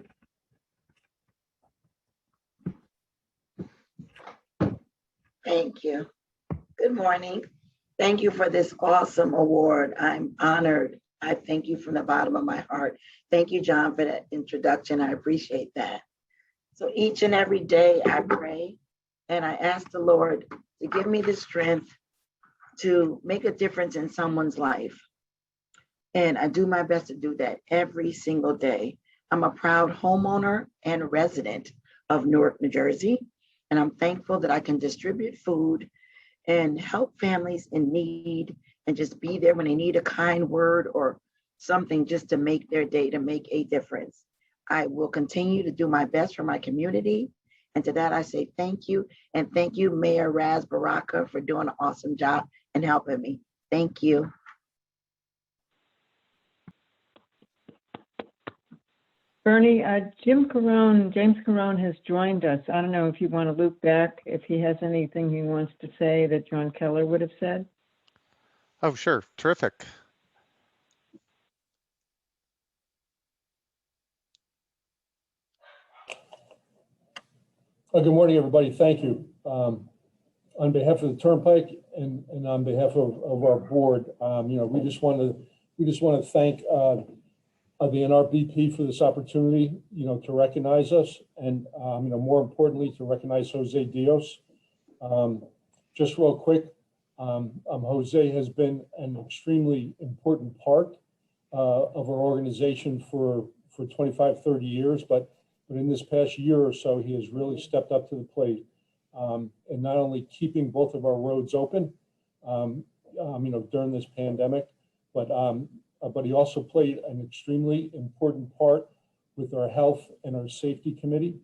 Thank you. Good morning. Thank you for this awesome award. I'm honored. I thank you from the bottom of my heart. Thank you, John, for that introduction. I appreciate that. So each and every day I pray and I ask the Lord to give me the strength to make a difference in someone's life. And I do my best to do that every single day. I'm a proud homeowner and resident of Newark, New Jersey, and I'm thankful that I can distribute food and help families in need and just be there when they need a kind word or something just to make their day, to make a difference. I will continue to do my best for my community. And to that I say thank you. And thank you, Mayor Baraka, for doing an awesome job and helping me. Thank you. Bernie, James Carone has joined us. I don't know if you want to loop back, if he has anything he wants to say that John Keller would have said. Oh, sure. Terrific. Good morning, everybody. Thank you. On behalf of the Turnpike and on behalf of our board, we just want to thank the NRBP for this opportunity, to recognize us, and more importantly, to recognize Jose Dios. Just real quick, Jose has been an extremely important part of our organization for 25, 30 years, but in this past year or so, he has really stepped up to the plate, and not only keeping both of our roads open, during this pandemic, but he also played an extremely important part with our health and our safety committee.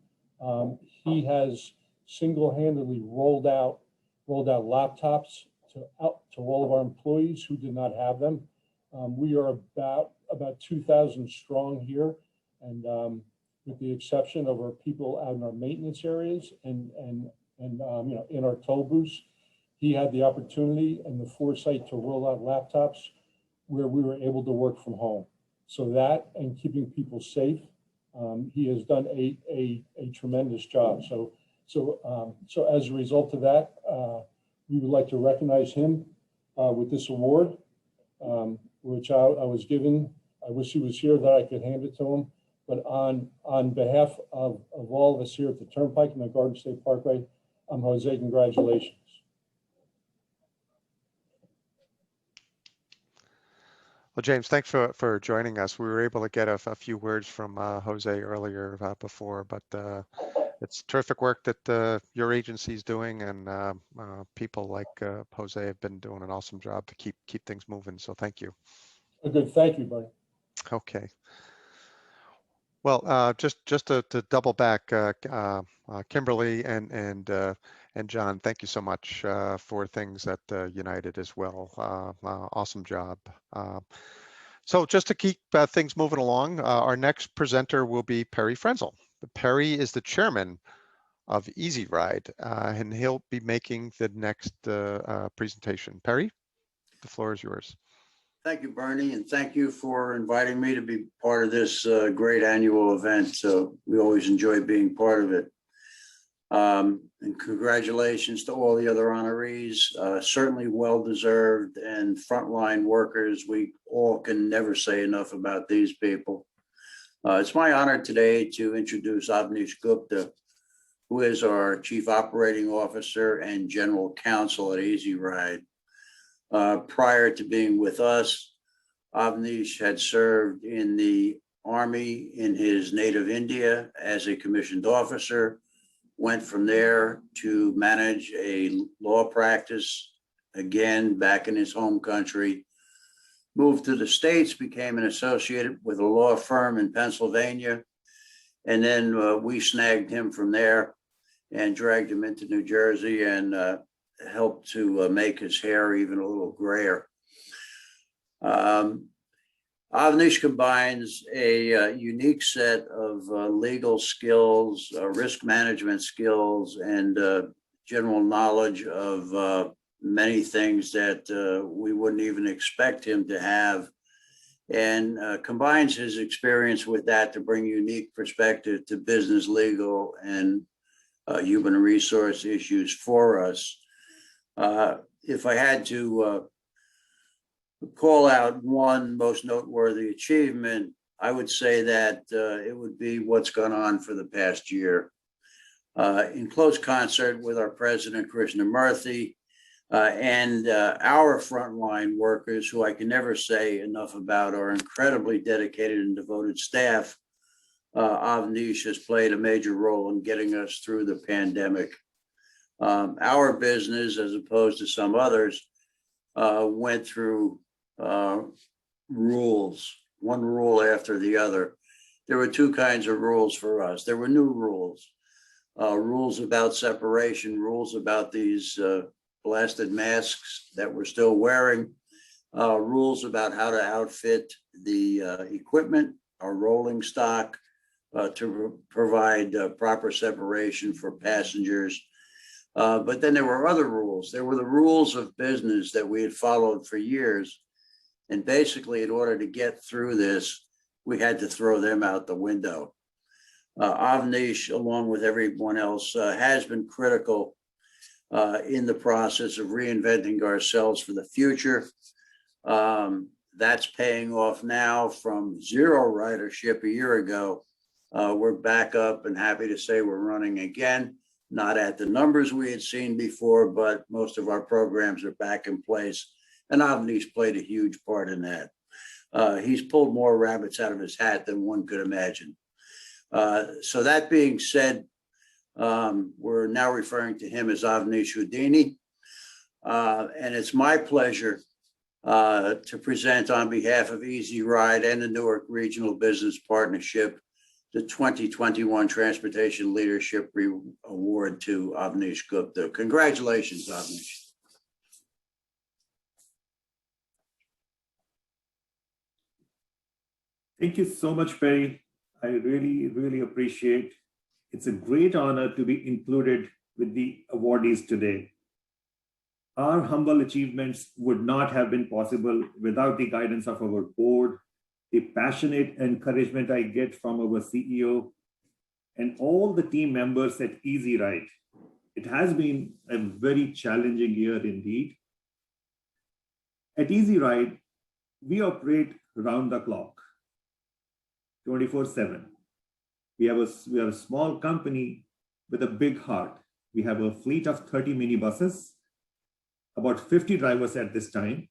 He has single-handedly rolled out laptops to all of our employees who did not have them. We are about 2,000 strong here, and with the exception of our people out in our maintenance areas and in our toll booths, he had the opportunity and the foresight to roll out laptops where we were able to work from home. So that and keeping people safe, he has done a tremendous job. So as a result of that, we would like to recognize him with this award, which I was given. I wish he was here that I could hand it to him. But on behalf of all of us here at the Turnpike and the Garden State Parkway, Jose, congratulations. Well, James, thanks for joining us. We were able to get a few words from Jose earlier before, but it's terrific work that your agency is doing, and people like Jose have been doing an awesome job to keep things moving. So thank you. Good, thank you, buddy. Okay. Well, just to double back, Kimberly and John, thank you so much for things at United as well. Awesome job. So just to keep things moving along, our next presenter will be Perry Frenzel. Perry is the chairman of Easy Ride, and he'll be making the next presentation. Perry, the floor is yours. Thank you, Bernie, and thank you for inviting me to be part of this great annual event. So we always enjoy being part of it. And congratulations to all the other honorees, certainly well-deserved, and frontline workers. We all can never say enough about these people. It's my honor today to introduce Avnish Gupta, who is our Chief Operating Officer and General Counsel at Easy Ride. Prior to being with us, Avnish had served in the Army in his native India as a commissioned officer, went from there to manage a law practice, again, back in his home country, moved to the States, became an associate with a law firm in Pennsylvania, and then we snagged him from there and dragged him into New Jersey and helped to make his hair even a little grayer. Avnish combines a unique set of legal skills, risk management skills, and general knowledge of many things that we wouldn't even expect him to have, and combines his experience with that to bring unique perspective to business, legal, and human resource issues for us. If I had to call out one most noteworthy achievement, I would say that it would be what's gone on for the past year. In close concert with our president, Krishnamurthy, and our frontline workers, who I can never say enough about, our incredibly dedicated and devoted staff, Avnish has played a major role in getting us through the pandemic. Our business, as opposed to some others, went through rules, one rule after the other. There were two kinds of rules for us. There were new rules, rules about separation, rules about these blasted masks that we're still wearing, rules about how to outfit the equipment, our rolling stock, to provide proper separation for passengers. But then there were other rules. There were the rules of business that we had followed for years. And basically, in order to get through this, we had to throw them out the window. Avnish, along with everyone else, has been critical in the process of reinventing ourselves for the future. That's paying off now from zero ridership a year ago. We're back up and happy to say we're running again, not at the numbers we had seen before, but most of our programs are back in place. And Avnish played a huge part in that. He's pulled more rabbits out of his hat than one could imagine. So that being said, we're now referring to him as Avnish Houdini. And it's my pleasure to present on behalf of Easy Ride and the Newark Regional Business Partnership the 2021 Transportation Leadership Award to Avnish Gupta. Congratulations, Avnish. Thank you so much, Perry. I really, really appreciate. It's a great honor to be included with the awardees today. Our humble achievements would not have been possible without the guidance of our board, the passionate encouragement I get from our CEO, and all the team members at Easy Ride. It has been a very challenging year indeed. At Easy Ride, we operate round the clock, 24/7. We are a small company with a big heart. We have a fleet of 30 minibuses, about 50 drivers at this time,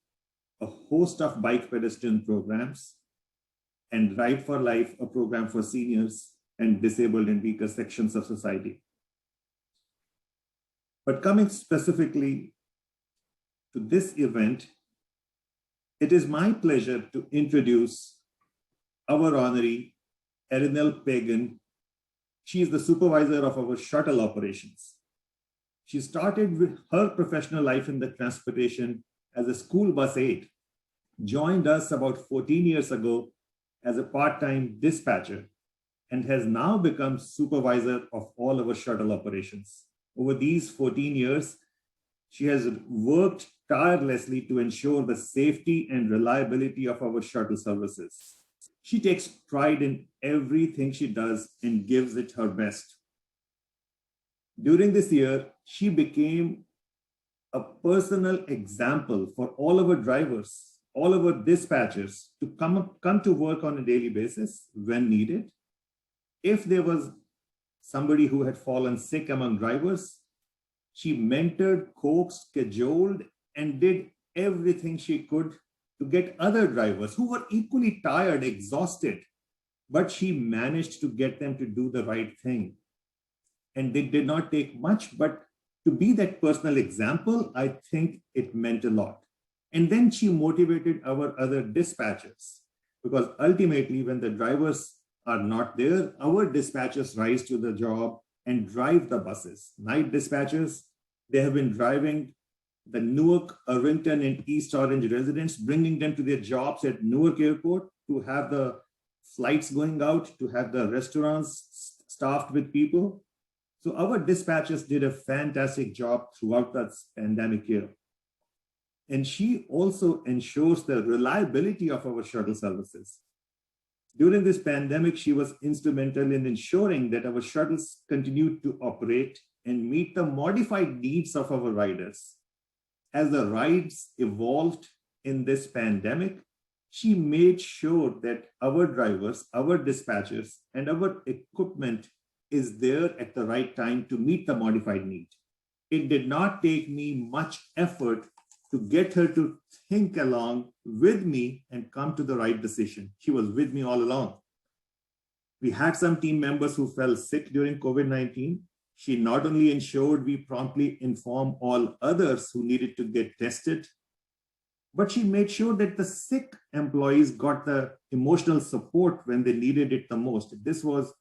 a host of bike pedestrian programs, and Ride for Life, a program for seniors and disabled and weaker sections of society. But coming specifically to this event, it is my pleasure to introduce our honoree, Erinel Pagan. She is the supervisor of our shuttle operations. She started with her professional life in the transportation as a school bus aide, joined us about 14 years ago as a part-time dispatcher, and has now become supervisor of all our shuttle operations. Over these 14 years, she has worked tirelessly to ensure the safety and reliability of our shuttle services. She takes pride in everything she does and gives it her best. During this year, she became a personal example for all our drivers, all our dispatchers to come to work on a daily basis when needed. If there was somebody who had fallen sick among drivers, she mentored, coaxed, cajoled, and did everything she could to get other drivers who were equally tired, exhausted, but she managed to get them to do the right thing. And it did not take much, but to be that personal example, I think it meant a lot. And then she motivated our other dispatchers, because ultimately when the drivers are not there, our dispatchers rise to the job and drive the buses. Night dispatchers, they have been driving the Newark, Irvington, and East Orange residents, bringing them to their jobs at Newark Airport to have the flights going out, to have the restaurants staffed with people. So our dispatchers did a fantastic job throughout that pandemic year. And she also ensures the reliability of our shuttle services. During this pandemic, she was instrumental in ensuring that our shuttles continued to operate and meet the modified needs of our riders. As the rides evolved in this pandemic, she made sure that our drivers, our dispatchers, and our equipment is there at the right time to meet the modified need. It did not take me much effort to get her to think along with me and come to the right decision. She was with me all along. We had some team members who fell sick during COVID-19. She not only ensured we promptly inform all others who needed to get tested, but she made sure that the sick employees got the emotional support when they needed it the most. This was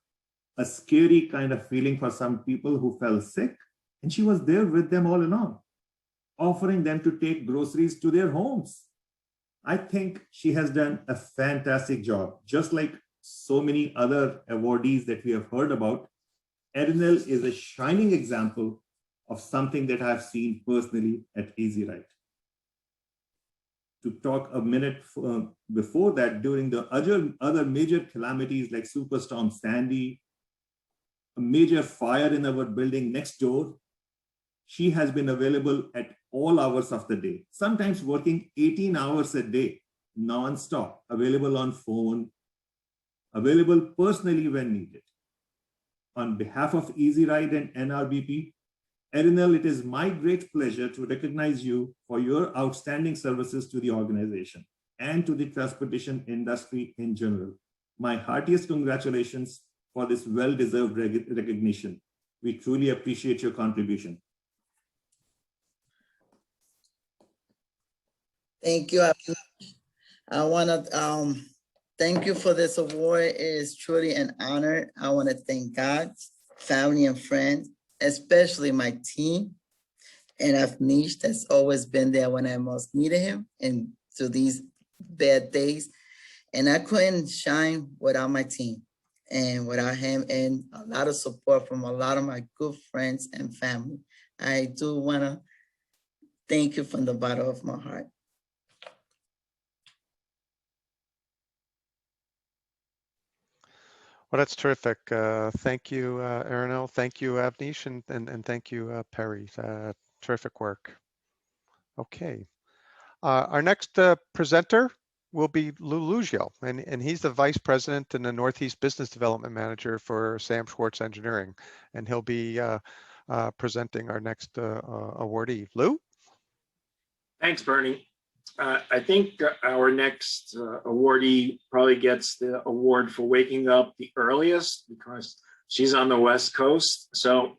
a scary kind of feeling for some people who fell sick, and she was there with them all along, offering them to take groceries to their homes. I think she has done a fantastic job. Just like so many other awardees that we have heard about, Erinel is a shining example of something that I've seen personally at Easy Ride. To talk a minute before that, during the other major calamities like Superstorm Sandy a major fire in our building next door, she has been available at all hours of the day, sometimes working 18 hours a day, non-stop, available on phone, available personally when needed. On behalf of Easy Ride and NRBP, Erinal, it is my great pleasure to recognize you for your outstanding services to the organization and to the transportation industry in general. My heartiest congratulations for this well-deserved recognition. We truly appreciate your contribution. Thank you. I want to thank you for this award. It is truly an honor. I want to thank God, family, and friends, especially my team, and Afnish that's always been there when I most needed him and through these bad days. And I couldn't shine without my team and without him, and a lot of support from a lot of my good friends and family. I do want to thank you from the bottom of my heart. Well, that's terrific. Thank you, Erinal. Thank you, Avnish, and thank you, Perry. Terrific work. Okay. Our next presenter will be Lou Lugio, and he's the Vice President and the Northeast Business Development Manager for Sam Schwartz Engineering, and he'll be presenting our next awardee. Lou? Thanks, Bernie. I think our next awardee probably gets the award for waking up the earliest because she's on the West Coast. So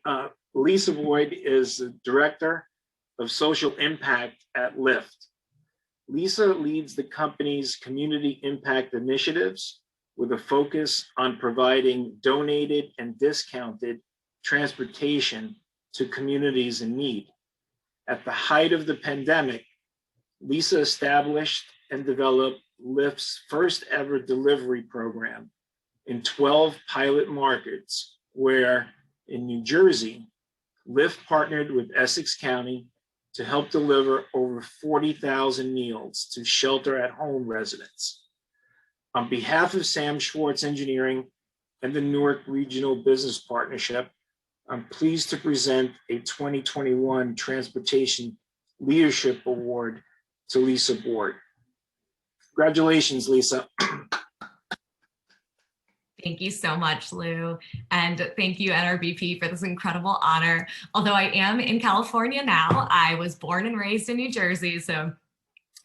Lisa Boyd is the Director of Social Impact at Lyft. Lisa leads the company's community impact initiatives with a focus on providing donated and discounted transportation to communities in need. At the height of the pandemic, Lisa established and developed Lyft's first ever delivery program in 12 pilot markets, where in New Jersey, Lyft partnered with Essex County to help deliver over 40,000 meals to shelter-at-home residents. On behalf of Sam Schwartz Engineering and the Newark Regional Business Partnership, I'm pleased to present a 2021 Transportation Leadership Award to Lisa Boyd. Congratulations, Lisa. Thank you so much, Lou. And thank you, NRBP, for this incredible honor. Although I am in California now, I was born and raised in New Jersey. So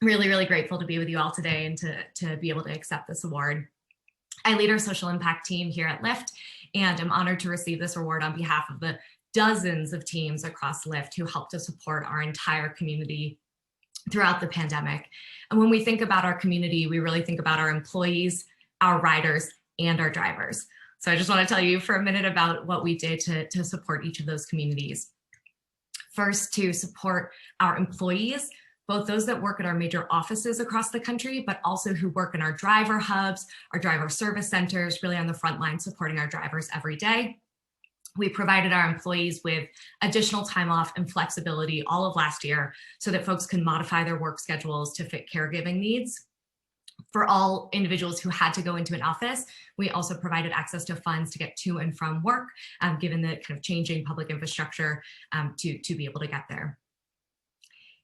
really, really grateful to be with you all today and to be able to accept this award. I lead our social impact team here at Lyft, and I'm honored to receive this award on behalf of the dozens of teams across Lyft who helped to support our entire community throughout the pandemic. And when we think about our community, we really think about our employees, our riders, and our drivers. So I just want to tell you for a minute about what we did to support each of those communities. First, to support our employees, both those that work at our major offices across the country, but also who work in our driver hubs, our driver service centers, really on the front line supporting our drivers every day. We provided our employees with additional time off and flexibility all of last year so that folks can modify their work schedules to fit caregiving needs. For all individuals who had to go into an office, we also provided access to funds to get to and from work, given the kind of changing public infrastructure to be able to get there.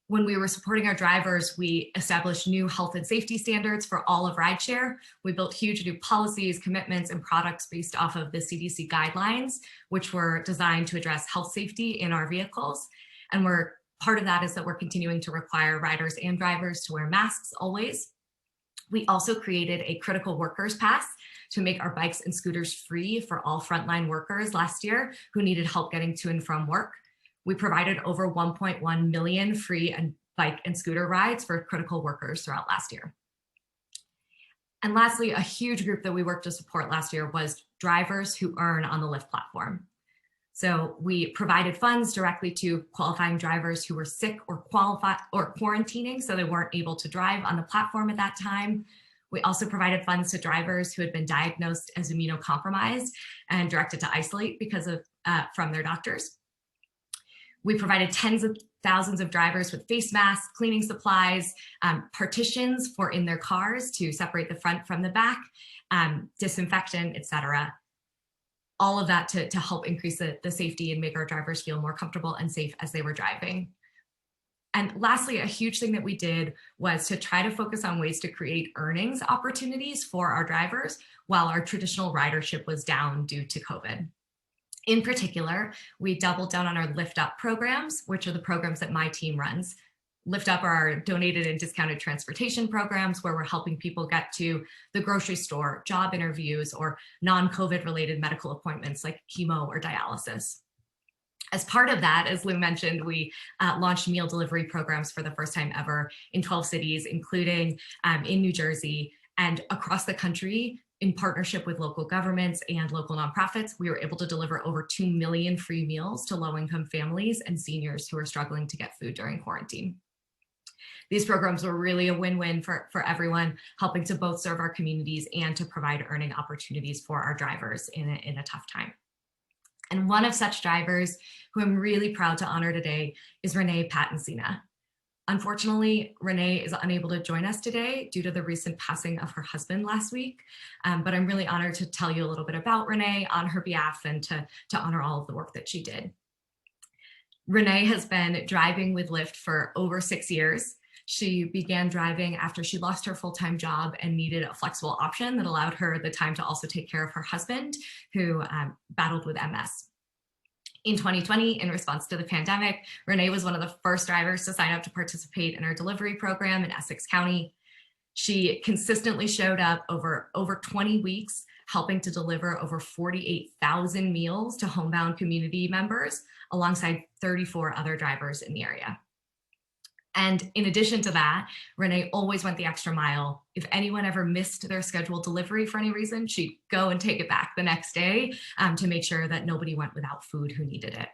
When we were supporting our drivers, we established new health and safety standards for all of rideshare. We built huge new policies, commitments, and products based off of the CDC guidelines, which were designed to address health safety in our vehicles. And part of that is that we're continuing to require riders and drivers to wear masks always. We also created a critical workers pass to make our bikes and scooters free for all frontline workers last year who needed help getting to and from work. We provided over 1.1 million free bike and scooter rides for critical workers throughout last year. And lastly, a huge group that we worked to support last year was drivers who earn on the Lyft platform. So we provided funds directly to qualifying drivers who were sick or quarantining, so they weren't able to drive on the platform at that time. We also provided funds to drivers who had been diagnosed as immunocompromised and directed to isolate from their doctors. We provided tens of thousands of drivers with face masks, cleaning supplies, partitions for in their cars to separate the front from the back, disinfectant, etc. all of that to help increase the safety and make our drivers feel more comfortable and safe as they were driving. And lastly, a huge thing that we did was to try to focus on ways to create earnings opportunities for our drivers while our traditional ridership was down due to COVID. In particular, we doubled down on our Lift Up programs, which are the programs that my team runs. Lift Up are our donated and discounted transportation programs where we're helping people get to the grocery store, job interviews, or non-COVID related medical appointments like chemo or dialysis. As part of that, as Lou mentioned, we launched meal delivery programs for the first time ever in 12 cities, including in New Jersey and across the country. In partnership with local governments and local nonprofits, we were able to deliver over 2 million free meals to low-income families and seniors who are struggling to get food during quarantine. These programs were really a win-win for everyone, helping to both serve our communities and to provide earning opportunities for our drivers in a tough time. And one of such drivers who I'm really proud to honor today is Renee Patensina. Unfortunately, Renee is unable to join us today due to the recent passing of her husband last week, but I'm really honored to tell you a little bit about Renee on her behalf and to honor all of the work that she did. Renee has been driving with Lyft for over 6 years. She began driving after she lost her full-time job and needed a flexible option that allowed her the time to also take care of her husband, who battled with MS. In 2020, in response to the pandemic, Renee was one of the first drivers to sign up to participate in our delivery program in Essex County. She consistently showed up over 20 weeks, helping to deliver over 48,000 meals to homebound community members alongside 34 other drivers in the area. And in addition to that, Renee always went the extra mile. If anyone ever missed their scheduled delivery for any reason, she'd go and take it back the next day to make sure that nobody went without food who needed it.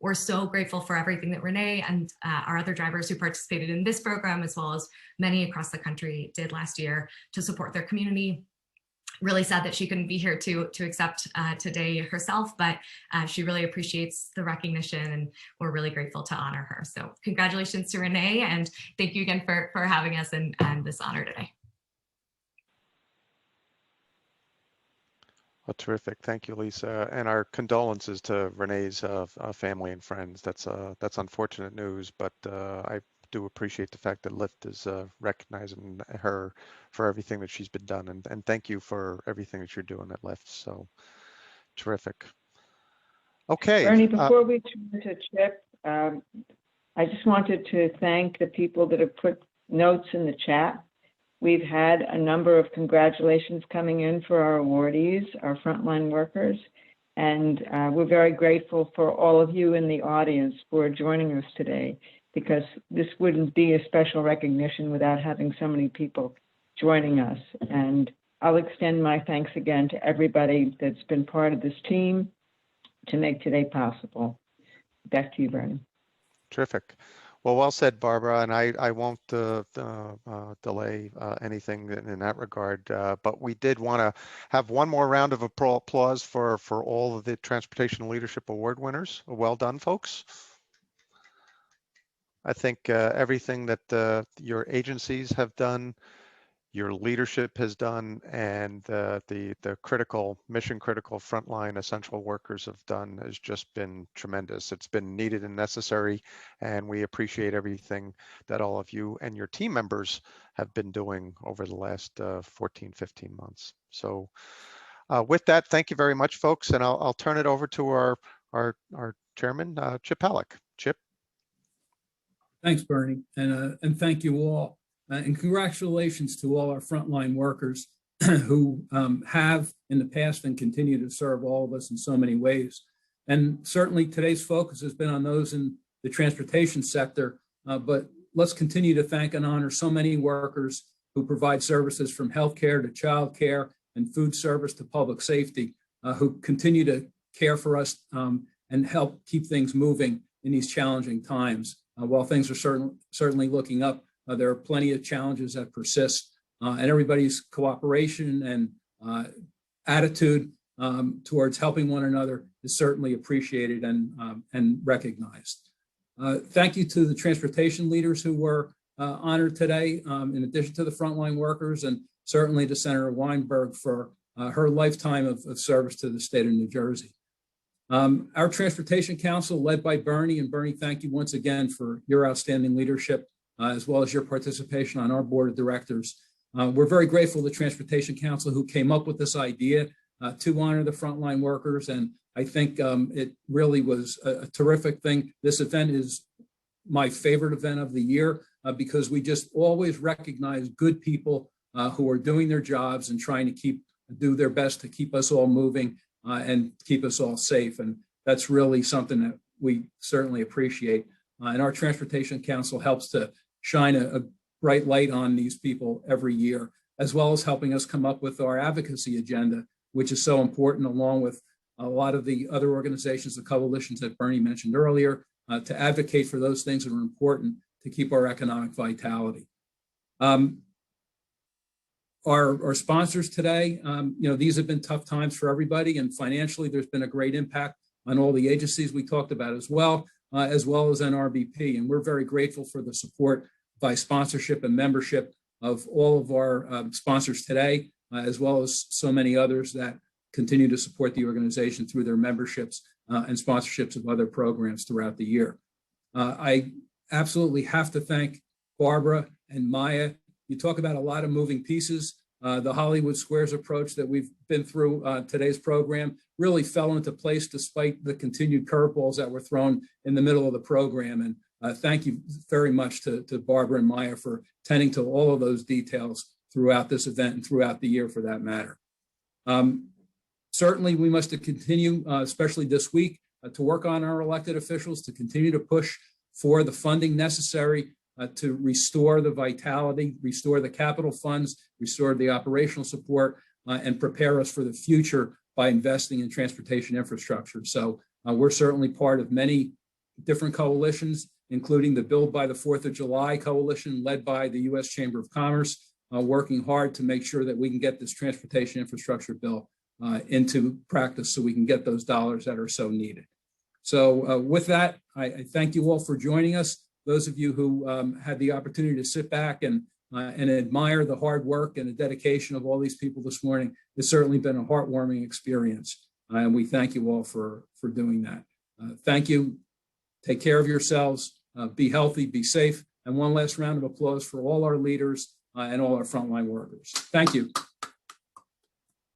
We're so grateful for everything that Renee and our other drivers who participated in this program, as well as many across the country, did last year to support their community. Really sad that she couldn't be here to accept today herself, but she really appreciates the recognition and we're really grateful to honor her. So congratulations to Renee and thank you again for having us and this honor today. Well, terrific. Thank you, Lisa. And our condolences to Renee's family and friends. That's unfortunate news, but I do appreciate the fact that Lyft is recognizing her for everything that she's been done. And thank you for everything that you're doing at Lyft. So terrific. Okay. Bernie, before we turn to Chip, I just wanted to thank the people that have put notes in the chat. We've had a number of congratulations coming in for our awardees, our frontline workers, and we're very grateful for all of you in the audience for joining us today, because this wouldn't be a special recognition without having so many people joining us. And I'll extend my thanks again to everybody that's been part of this team to make today possible. Back to you, Bernie. Terrific. Well said, Barbara, and I won't delay anything in that regard, but we did want to have one more round of applause for all of the Transportation Leadership Award winners. Well done, folks. I think everything that your agencies have done, your leadership has done, and the critical, mission critical frontline essential workers have done has just been tremendous. It's been needed and necessary, and we appreciate everything that all of you and your team members have been doing over the last 14, 15 months. So with that, thank you very much, folks, and I'll turn it over to our chairman, Chip Halleck. Chip. Thanks, Bernie, and thank you all. And congratulations to all our frontline workers who have in the past and continue to serve all of us in so many ways. And certainly today's focus has been on those in the transportation sector, but let's continue to thank and honor so many workers who provide services from healthcare to childcare and food service to public safety, who continue to care for us and help keep things moving in these challenging times. While things are certainly looking up, there are plenty of challenges that persist, and everybody's cooperation and attitude towards helping one another is certainly appreciated and recognized. Thank you to the transportation leaders who were honored today, in addition to the frontline workers, and certainly to Senator Weinberg for her lifetime of service to the state of New Jersey. Our Transportation Council, led by Bernie, and Bernie, thank you once again for your outstanding leadership, as well as your participation on our board of directors. We're very grateful to the Transportation Council who came up with this idea to honor the frontline workers. And I think it really was a terrific thing. This event is my favorite event of the year because we just always recognize good people who are doing their jobs and trying to do their best to keep us all moving and keep us all safe. And that's really something that we certainly appreciate. And our Transportation Council helps to shine a bright light on these people every year, as well as helping us come up with our advocacy agenda, which is so important, along with a lot of the other organizations, the coalitions that Bernie mentioned earlier, to advocate for those things that are important to keep our economic vitality. Our sponsors today, these have been tough times for everybody, and financially there's been a great impact on all the agencies we talked about as well as NRBP. And we're very grateful for the support by sponsorship and membership of all of our sponsors today, as well as so many others that continue to support the organization through their memberships and sponsorships of other programs throughout the year. I absolutely have to thank Barbara and Maya. You talk about a lot of moving pieces. The Hollywood Squares approach that we've been through today's program really fell into place despite the continued curveballs that were thrown in the middle of the program. And thank you very much to Barbara and Maya for tending to all of those details throughout this event and throughout the year for that matter. Certainly we must continue, especially this week, to work on our elected officials to continue to push for the funding necessary to restore the vitality, restore the capital funds, restore the operational support, and prepare us for the future by investing in transportation infrastructure. So we're certainly part of many different coalitions, including the Build by the 4th of July coalition led by the U.S. Chamber of Commerce, working hard to make sure that we can get this transportation infrastructure bill into practice so we can get those dollars that are so needed. So with that, I thank you all for joining us. Those of you who had the opportunity to sit back and admire the hard work and the dedication of all these people this morning, it's certainly been a heartwarming experience. And we thank you all for doing that. Thank you. Take care of yourselves. Be healthy, be safe. And one last round of applause for all our leaders and all our frontline workers. Thank you.